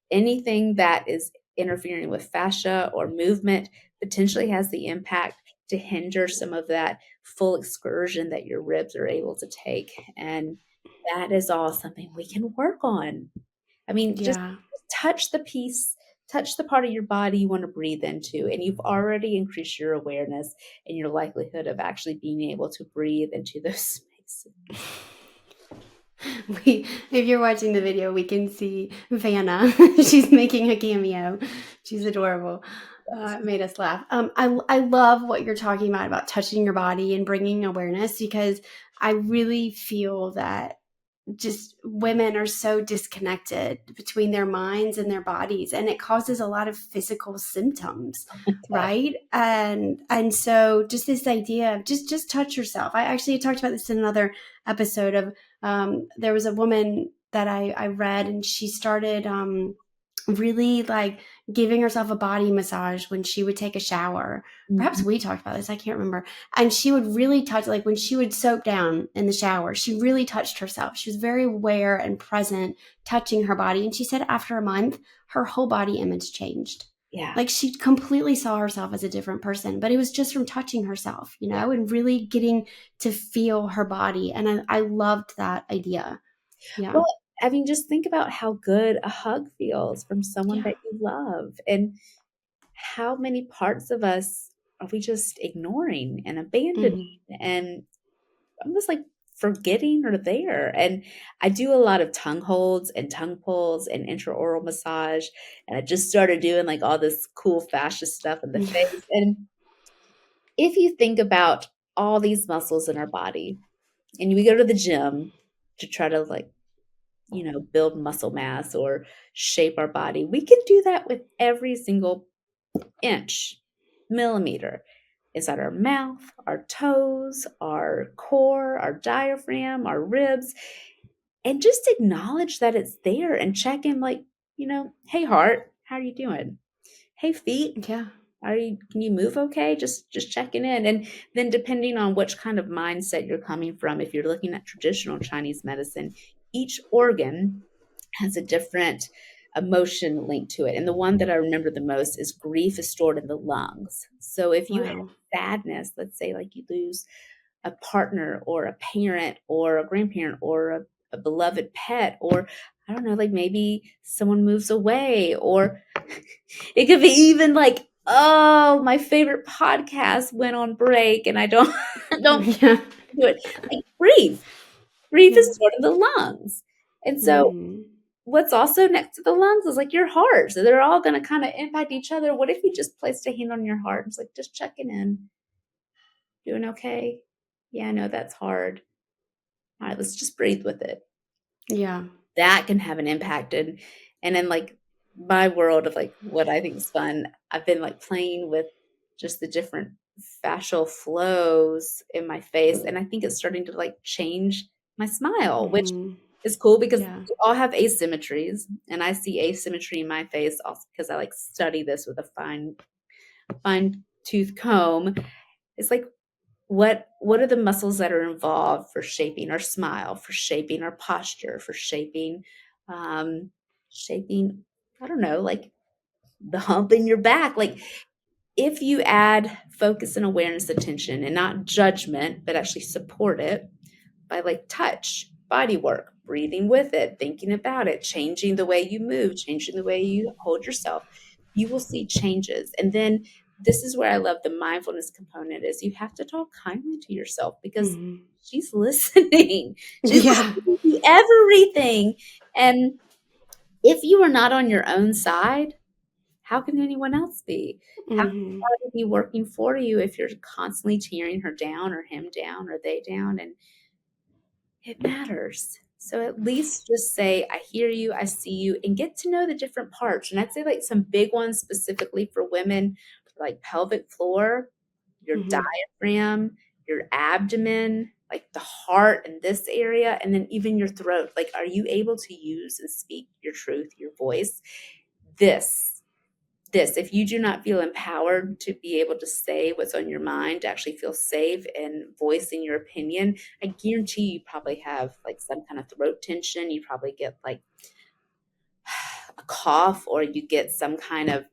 Anything that is interfering with fascia or movement potentially has the impact to hinder some of that full excursion that your ribs are able to take. And that is all something we can work on. I mean, just Yeah. touch the piece, touch the part of your body you want to breathe into, and you've already increased your awareness and your likelihood of actually being able to breathe into those spaces. If you're watching the video, we can see Vanna. She's making a cameo. She's adorable. It made us laugh. I love what you're talking about touching your body and bringing awareness, because I really feel that just women are so disconnected between their minds and their bodies, and it causes a lot of physical symptoms, right? And so just this idea of just touch yourself. I actually talked about this in another episode of there was a woman that I read, and she started really like giving herself a body massage when she would take a shower. Perhaps Mhm. we talked about this, I can't remember. And she would really touch, like when she would soak down in the shower, she really touched herself. She was very aware and present, touching her body. And she said after a month, her whole body image changed. Yeah. Like she completely saw herself as a different person, but it was just from touching herself, Yeah. and really getting to feel her body. And I loved that idea. Yeah. Well, I mean, just think about how good a hug feels from someone Yeah. that you love, and how many parts of us are we just ignoring and abandoning Hmm. and almost like forgetting are there. And I do a lot of tongue holds and tongue pulls and intraoral massage. And I just started doing like all this cool fascia stuff in the face. And if you think about all these muscles in our body, and we go to the gym to try to like, build muscle mass or shape our body, we can do that with every single inch, millimeter inside our mouth, our toes, our core, our diaphragm, our ribs, and just acknowledge that it's there and check in like, hey heart, how are you doing? Hey feet, Yeah. can you move okay? Just checking in. And then depending on which kind of mindset you're coming from, if you're looking at traditional Chinese medicine, each organ has a different emotion linked to it. And the one that I remember the most is grief is stored in the lungs. So if you have Wow. sadness, let's say like you lose a partner or a parent or a grandparent or a beloved pet, or I don't know, like maybe someone moves away, or it could be even like, oh, my favorite podcast went on break and I don't don't Yeah. do it. Like grief. Grief Yeah. is stored in the lungs. And so Hmm. what's also next to the lungs is like your heart. So they're all going to kind of impact each other. What if you just placed a hand on your heart? It's like, just checking in. Doing okay? Yeah, I know that's hard. All right, let's just breathe with it. Yeah. That can have an impact. And then like my world of like what I think is fun, I've been like playing with just the different fascial flows in my face. And I think it's starting to like change my smile, which Hmm. is cool because Yeah. we all have asymmetries. And I see asymmetry in my face also because I like study this with a fine tooth comb. It's like, what are the muscles that are involved for shaping our smile, for shaping our posture, for um, shaping, I don't know, like the hump in your back. Like if you add focus and awareness, attention, and not judgment, but actually support it by like touch, body work, breathing with it, thinking about it, changing the way you move, changing the way you hold yourself, you will see changes. And then this is where I love the mindfulness component is you have to talk kindly to yourself because Mhm. she's listening. She's Yeah. listening to everything. And if you are not on your own side, how can anyone else be? How can Mhm. somebody be working for you if you're constantly tearing her down or him down or they down? And it matters. So at least just say, I hear you, I see you, and get to know the different parts. And I'd say like some big ones specifically for women, like pelvic floor, your Mhm. diaphragm, your abdomen, like the heart in this area, and then even your throat. Like, are you able to use and speak your truth, your voice? This if you do not feel empowered to be able to say what's on your mind, to actually feel safe and voicing your opinion, I guarantee you probably have like some kind of throat tension. You probably get like a cough, or you get some kind of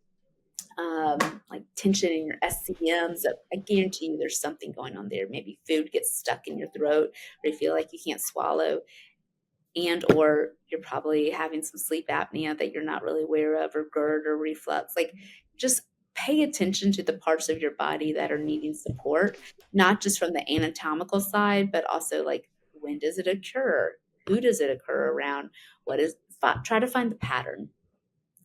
like tension in your SCMs. I guarantee you there's something going on there. Maybe food gets stuck in your throat, or you feel like you can't swallow, and or you're probably having some sleep apnea that you're not really aware of, or GERD or reflux. Like just pay attention to the parts of your body that are needing support, not just from the anatomical side, but also like when does it occur, who does it occur around, what is, try to find the pattern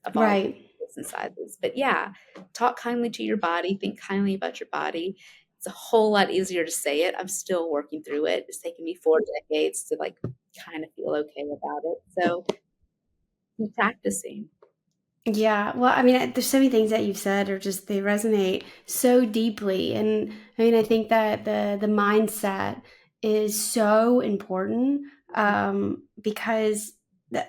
of all Right. the sizes. But yeah, talk kindly to your body, think kindly about your body. It's a whole lot easier to say it. I'm still working through it. It's taken me 4 decades to like kind of feel okay about it. So keep practicing. Yeah, well, I mean, there's so many things that you've said are just they resonate so deeply, and I mean, I think that the mindset is so important because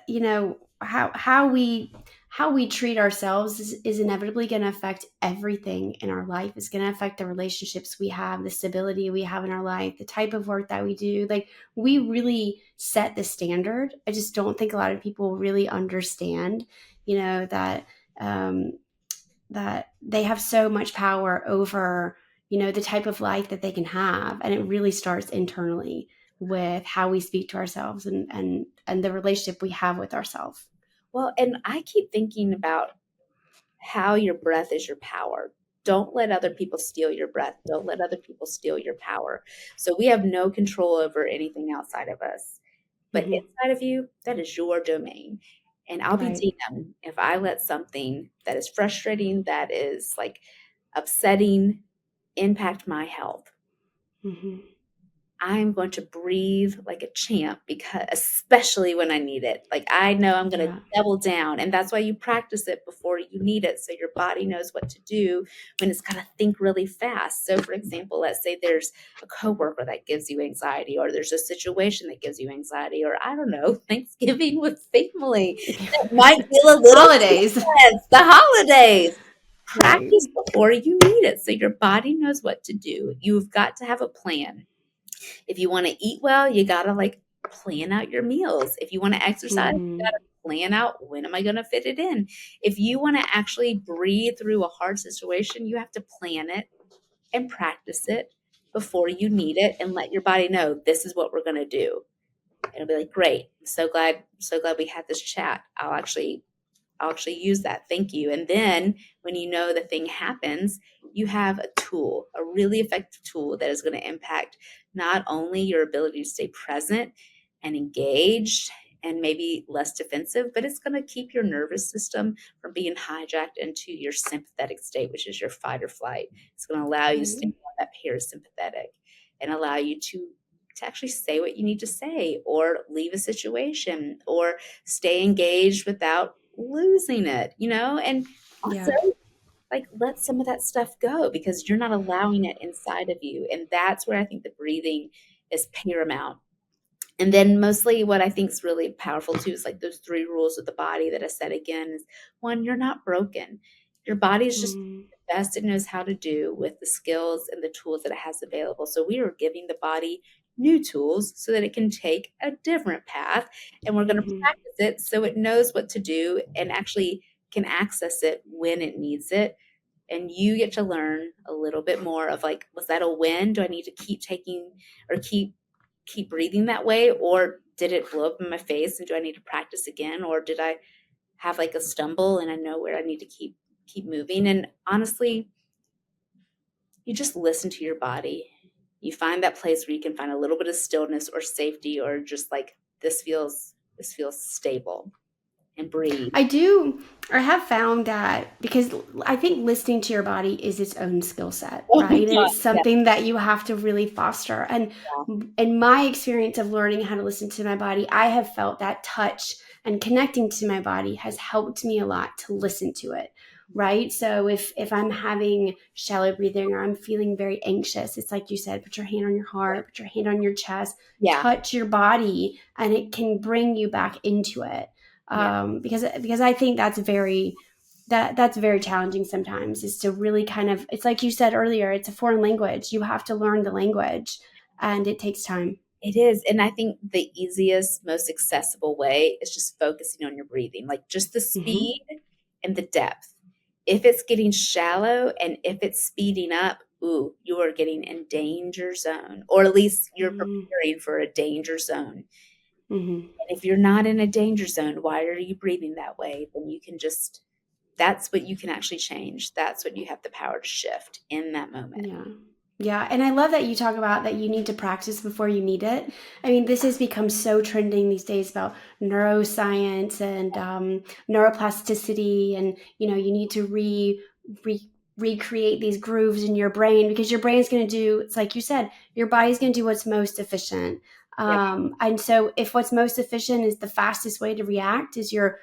you know how we treat ourselves is inevitably going to affect everything in our life. It's going to affect the relationships we have, the stability we have in our life, the type of work that we do. Like we really set the standard. I just don't think a lot of people really understand that um, that they have so much power over the type of life that they can have, and it really starts internally with how we speak to ourselves and the relationship we have with ourselves. Well, and I keep thinking about how your breath is your power. Don't let other people steal your breath. Don't let other people steal your power. So we have no control over anything outside of us. But Hmm. inside of you, that is your domain. And I'll be Right. damned if I let something that is frustrating, that is like upsetting, impact my health. Hmm. I'm going to breathe like a champ, because especially when I need it. Like I know I'm going to Yeah. double down, and that's why you practice it before you need it, so your body knows what to do when it's got to think really fast. So for example, let's say there's a coworker that gives you anxiety, or there's a situation that gives you anxiety, or I don't know, Thanksgiving with family that might feel a little Holidays. intense, the holidays. Right. Practice before you need it so your body knows what to do. You've got to have a plan. If you want to eat well, you got to like plan out your meals. If you want to exercise, you got Hmm. to plan out, when am I going to fit it in? If you want to actually breathe through a hard situation, you have to plan it and practice it before you need it, and let your body know this is what we're going to do. And it'll be like, great. I'm so glad we had this chat. I'll actually use that. Thank you. And then when you know the thing happens, you have a tool, a really effective tool that is going to impact not only your ability to stay present and engaged and maybe less defensive, but it's going to keep your nervous system from being hijacked into your sympathetic state, which is your fight or flight. It's going to allow you to stay Right. on that parasympathetic and allow you to actually say what you need to say, or leave a situation, or stay engaged without losing it, and also Yeah. like let some of that stuff go because you're not allowing it inside of you. And that's where I think the breathing is paramount. And then mostly what I think is really powerful too is like those 3 rules of the body that I said again is, one, you're not broken. Your body is just Hmm. best it knows how to do with the skills and the tools that it has available. So we are giving the body new tools so that it can take a different path, and we're going to Hmm. practice it so it knows what to do and actually can access it when it needs it. And you get to learn a little bit more of like, was that a win? Do I need to keep taking or keep breathing that way, or did it blow up in my face and do I need to practice again, or did I have like a stumble and I know where I need to keep moving? And honestly, you just listen to your body. You find that place where you can find a little bit of stillness or safety, or just like this feels stable, and breathe. I do, I have found that because I think listening to your body is its own skill set, Oh my right? And God. it's Yeah. something that you have to really foster. And in my experience of learning how to listen to my body, I have felt that touch and connecting to my body has helped me a lot to listen to it. Right. So if I'm having shallow breathing or I'm feeling very anxious, it's like you said, put your hand on your heart, put your hand on your chest, Yeah. touch your body, and it can bring you back into it. Yeah. Because I think that's very challenging sometimes, is to really kind of, it's like you said earlier, it's a foreign language. You have to learn the language, and it takes time. It is. And I think the easiest, most accessible way is just focusing on your breathing, like just the Hmm. speed and the depth. If it's getting shallow and if it's speeding up, ooh, you are getting in danger zone, or at least you're Hmm. preparing for a danger zone. Hmm. And if you're not in a danger zone, why are you breathing that way? Then you can just, that's what you can actually change. That's what you have the power to shift in that moment. Yeah. Yeah. And I love that you talk about that you need to practice before you need it. I mean, this has become so trending these days about neuroscience and neuroplasticity. And, you need to re- recreate these grooves in your brain, because your brain's going to do, it's like you said, your body's going to do what's most efficient. Yep. And so if what's most efficient is the fastest way to react is your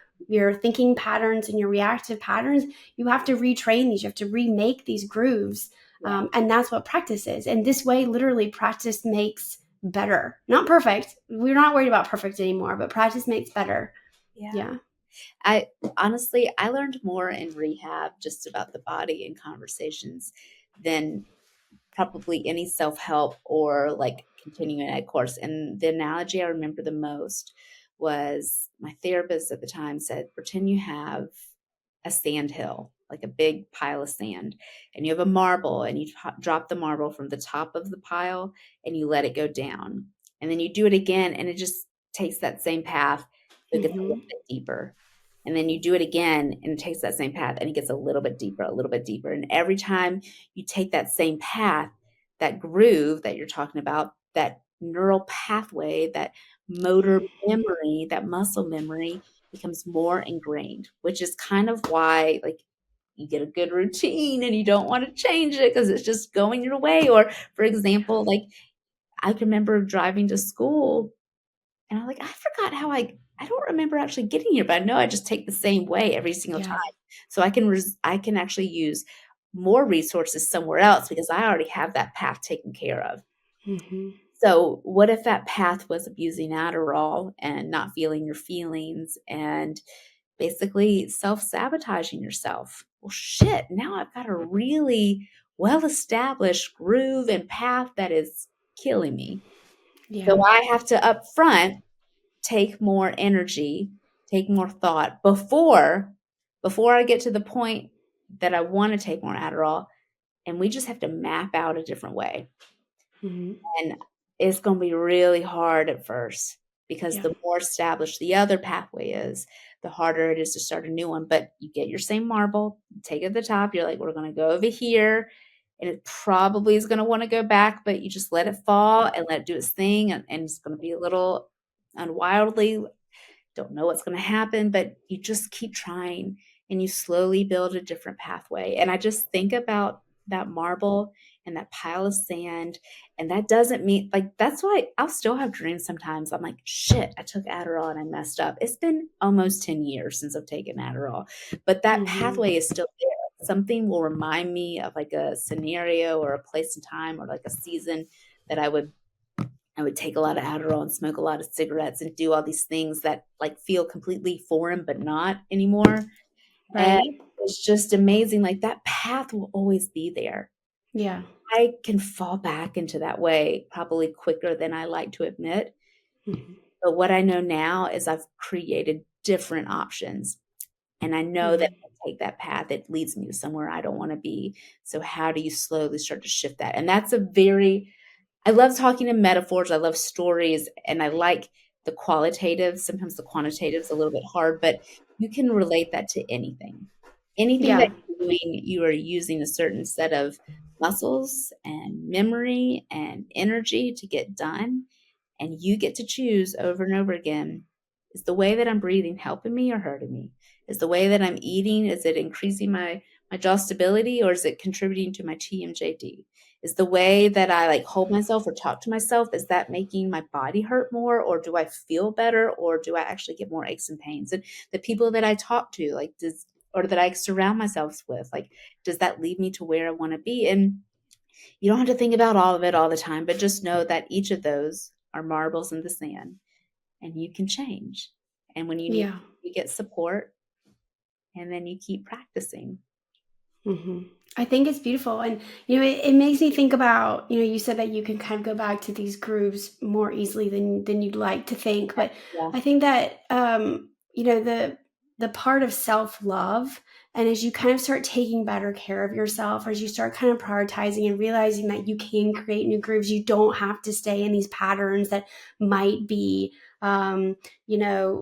thinking patterns and your reactive patterns, you have to retrain these, you have to remake these grooves. Yeah. And that's what practice is. And this way, literally, practice makes better. Not perfect. We're not worried about perfect anymore, but practice makes better. Yeah. Yeah. I honestly, I learned more in rehab just about the body and conversations than probably any self-help or like continuing ed course. And the analogy I remember the most was my therapist at the time said, pretend you have a sand hill, like a big pile of sand, and you have a marble, and you drop the marble from the top of the pile and you let it go down. And then you do it again, and it just takes that same path, but it gets a little Mm-hmm. bit deeper. And then you do it again, and it takes that same path, and it gets a little bit deeper, a little bit deeper. And every time you take that same path, that groove that you're talking about, that neural pathway, that motor memory, that muscle memory becomes more ingrained, which is kind of why, like, you get a good routine and you don't want to change it because it's just going your way. Or, for example, like, I can remember driving to school and I'm like, I forgot how I don't remember actually getting here, but I know I just take the same way every single time. Yeah. So I can actually use more resources somewhere else because I already have that path taken care of. Mm-hmm. So what if that path was abusing Adderall and not feeling your feelings and basically self-sabotaging yourself? Well, shit, now I've got a really well-established groove and path that is killing me. So Yeah. I have to up front take more energy, take more thought before I get to the point that I want to take more Adderall, and we just have to map out a different way. Mm-hmm. And it's going to be really hard at first because Yeah. the more established the other pathway is, the harder it is to start a new one. But you get your same marble, take it at the top. You're like, we're going to go over here. And it probably is going to want to go back, but you just let it fall and let it do its thing. And it's going to be a little unwildly, don't know what's going to happen, but you just keep trying and you slowly build a different pathway. And I just think about that marble and that pile of sand. And that doesn't mean, like, that's why I'll still have dreams sometimes. I'm like, shit, I took Adderall and I messed up. It's been almost 10 years since I've taken Adderall, but that Mm-hmm. pathway is still there. Something will remind me of like a scenario or a place in time or like a season that I would take a lot of Adderall and smoke a lot of cigarettes and do all these things that like feel completely foreign but not anymore. And Right. it's just amazing. Like that path will always be there. Yeah. I can fall back into that way probably quicker than I like to admit. Mhm. But what I know now is I've created different options. And I know that Mhm. if I take that path, it leads me to somewhere I don't want to be. So how do you slowly start to shift that? And that's a very I love talking in metaphors, I love stories, and I like the qualitative. Sometimes the quantitative is a little bit hard, but you can relate that to anything. Anything that Yeah. you're doing, you are using a certain set of muscles and memory and energy to get done, and you get to choose over and over again, is the way that I'm breathing helping me or hurting me? Is the way that I'm eating, is it increasing my jaw stability, or is it contributing to my TMJD? Is the way that I like hold myself or talk to myself, is that making my body hurt more, or do I feel better, or do I actually get more aches and pains? And the people that I talk to, like does or that I surround myself with, like, does that lead me to where I want to be? And you don't have to think about all of it all the time, but just know that each of those are marbles in the sand and you can change. And when you need, Yeah. you get support and then you keep practicing. Hmm. I think it's beautiful. And, it makes me think about, you said that you can kind of go back to these grooves more easily than you'd like to think. But Yeah. I think that, the part of self-love, and as you kind of start taking better care of yourself, as you start kind of prioritizing and realizing that you can create new grooves, you don't have to stay in these patterns that might be,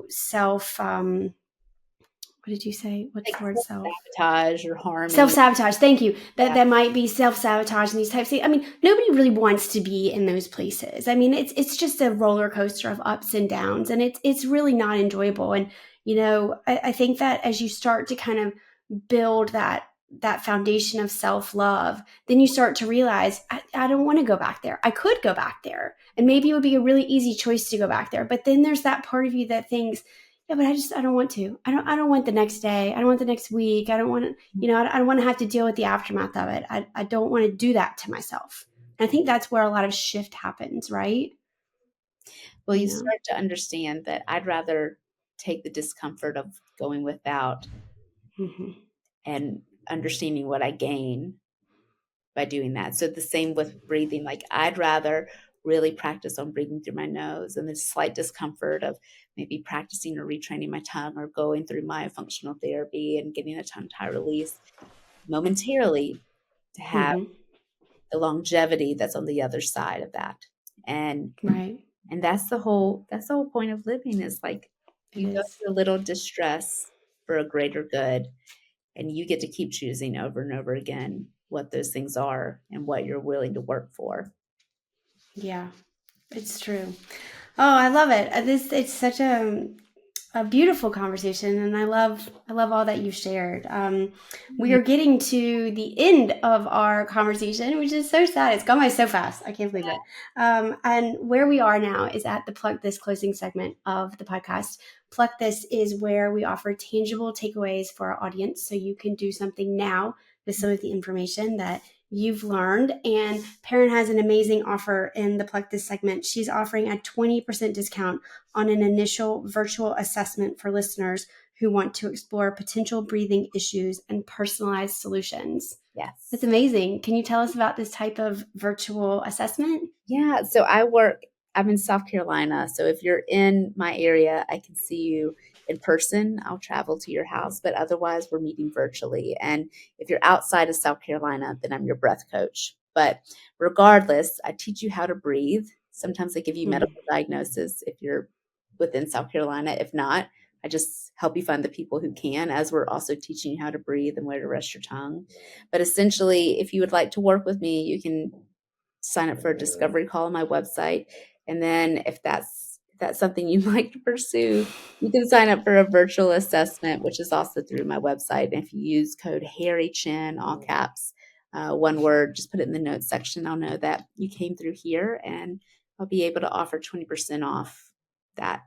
self, what did you say? What's Like the word? Self? sabotage or harming. Self-sabotage. Thank you. That Yeah. that might be self-sabotage and these types of things. I mean, nobody really wants to be in those places. I mean, it's just a roller coaster of ups and downs, and it's really not enjoyable. And I think that as you start to kind of build that foundation of self-love, then you start to realize I don't want to go back there. I could go back there, and maybe it would be a really easy choice to go back there. But then there's that part of you that thinks, yeah, but I don't want to. I don't want the next day. I don't want the next week. I don't want to, I don't want to have to deal with the aftermath of it. I don't want to do that to myself. And I think that's where a lot of shift happens, right? Well, You you know. start to understand that I'd rather take the discomfort of going without Hmm. and understanding what I gain by doing that. So the same with breathing, like I'd rather really practice on breathing through my nose and the slight discomfort of maybe practicing or retraining my tongue or going through myofunctional therapy and getting a tongue tie release momentarily to have Hmm. the longevity that's on the other side of that. And Right. and that's the whole point of living is like It you go is. through a little distress for a greater good, and you get to keep choosing over and over again what those things are and what you're willing to work for. Yeah, it's true. Oh, I love it. This it's such a beautiful conversation, and I love all that you shared. We Yeah. are getting to the end of our conversation, which is so sad. It's gone by so fast. I can't believe it. And where we are now is at the Plug This closing segment of the podcast. Plug This is where we offer tangible takeaways for our audience, so you can do something now with some of the information that you've learned. And Perrin has an amazing offer in the Plug This segment. She's offering a 20% discount on an initial virtual assessment for listeners who want to explore potential breathing issues and personalized solutions. That's Yes. amazing. Can you tell us about this type of virtual assessment? Yeah. So I'm in South Carolina. So if you're in my area, I can see you in person. I'll travel to your house, but otherwise we're meeting virtually. And if you're outside of South Carolina, then I'm your breath coach. But regardless, I teach you how to breathe. Sometimes I give you Hmm. medical diagnosis if you're within South Carolina. If not, I just help you find the people who can, as we're also teaching you how to breathe and where to rest your tongue. But essentially, if you would like to work with me, you can sign up for a discovery call on my website. And then if that's something you'd like to pursue, you can sign up for a virtual assessment, which is also through my website. And if you use code Harry Chin, all caps, one word, just put it in the notes section. I'll know that you came through here, and I'll be able to offer 20% off that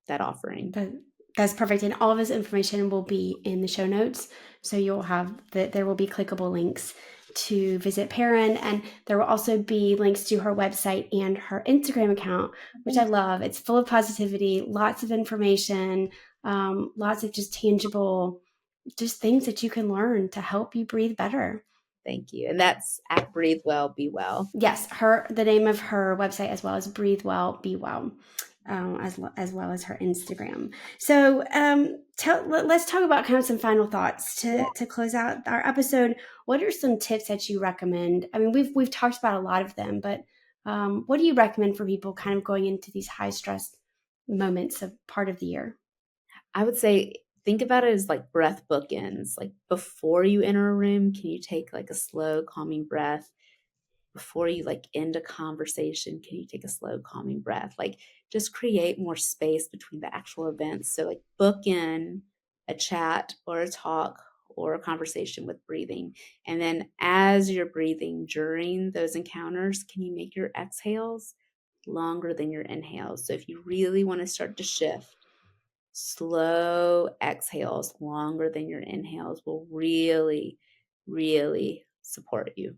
that offering. That, that's perfect. And all of this information will be in the show notes. So you'll have there will be clickable links to visit Perrin, and there will also be links to her website and her Instagram account, which I Thank love. It's full of positivity, lots of information, lots of just tangible just things that you can learn to help you breathe better. Thank you. And that's at Breathe Well, Be Well. Yes, the name of her website as well as Breathe Well, Be Well, as well as her Instagram. So let's talk about kind of some final thoughts to close out our episode. What are some tips that you recommend? I mean, we've talked about a lot of them, but what do you recommend for people kind of going into these high stress moments of part of the year? I would say think about it as like breath bookends. Like before you enter a room, can you take like a slow, calming breath? Before you like end a conversation, can you take a slow, calming breath? Like just create more space between the actual events. So like book in a chat or a talk or a conversation with breathing. And then as you're breathing during those encounters, can you make your exhales longer than your inhales? So if you really want to start to shift, slow exhales longer than your inhales will really, really support you.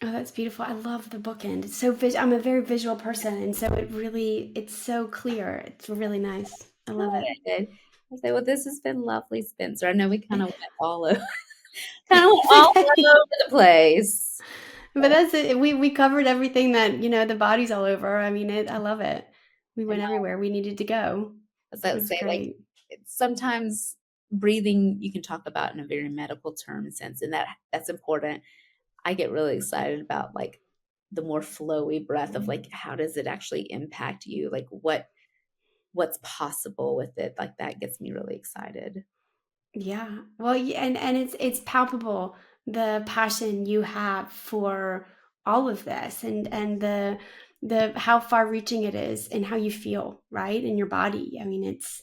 Oh, that's beautiful. I love the bookend. It's so I'm a very visual person, and so it's so clear. It's really nice. I love it. Good. I say, well, this has been lovely, Spencer. I know we kind of went all over, kind of went all over the place. But that's it. We covered everything that, the body's all over. I mean, I love it. We went everywhere we needed to go. As I It would was say, like great. sometimes breathing you can talk about in a very medical term sense, and that's important. I get really excited about like the more flowy breath of like how does it actually impact you? Like what's possible with it? Like that gets me really excited. Yeah. Well, and it's palpable, the passion you have for all of this, and the how far reaching it is and how you feel, right? In your body. I mean, it's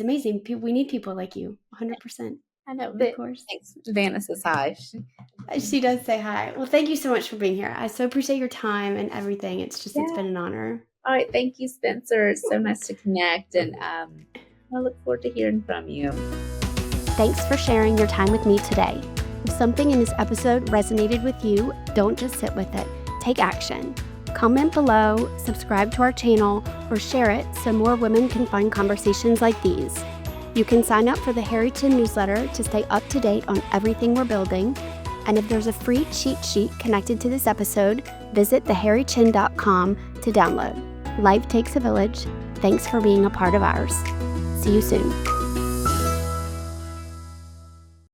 amazing. We need people like you, 100%. I know Of that. course. Thanks. Vanna says hi. She does say hi. Well, thank you so much for being here. I so appreciate your time and everything. It's Yeah. been an honor. All right. Thank you, Spencer. It's so nice to connect. And I look forward to hearing from you. Thanks for sharing your time with me today. If something in this episode resonated with you, don't just sit with it. Take action. Comment below, subscribe to our channel, or share it so more women can find conversations like these. You can sign up for the Harry Chin newsletter to stay up to date on everything we're building. And if there's a free cheat sheet connected to this episode, visit theharrychin.com to download. Life takes a village. Thanks for being a part of ours. See you soon.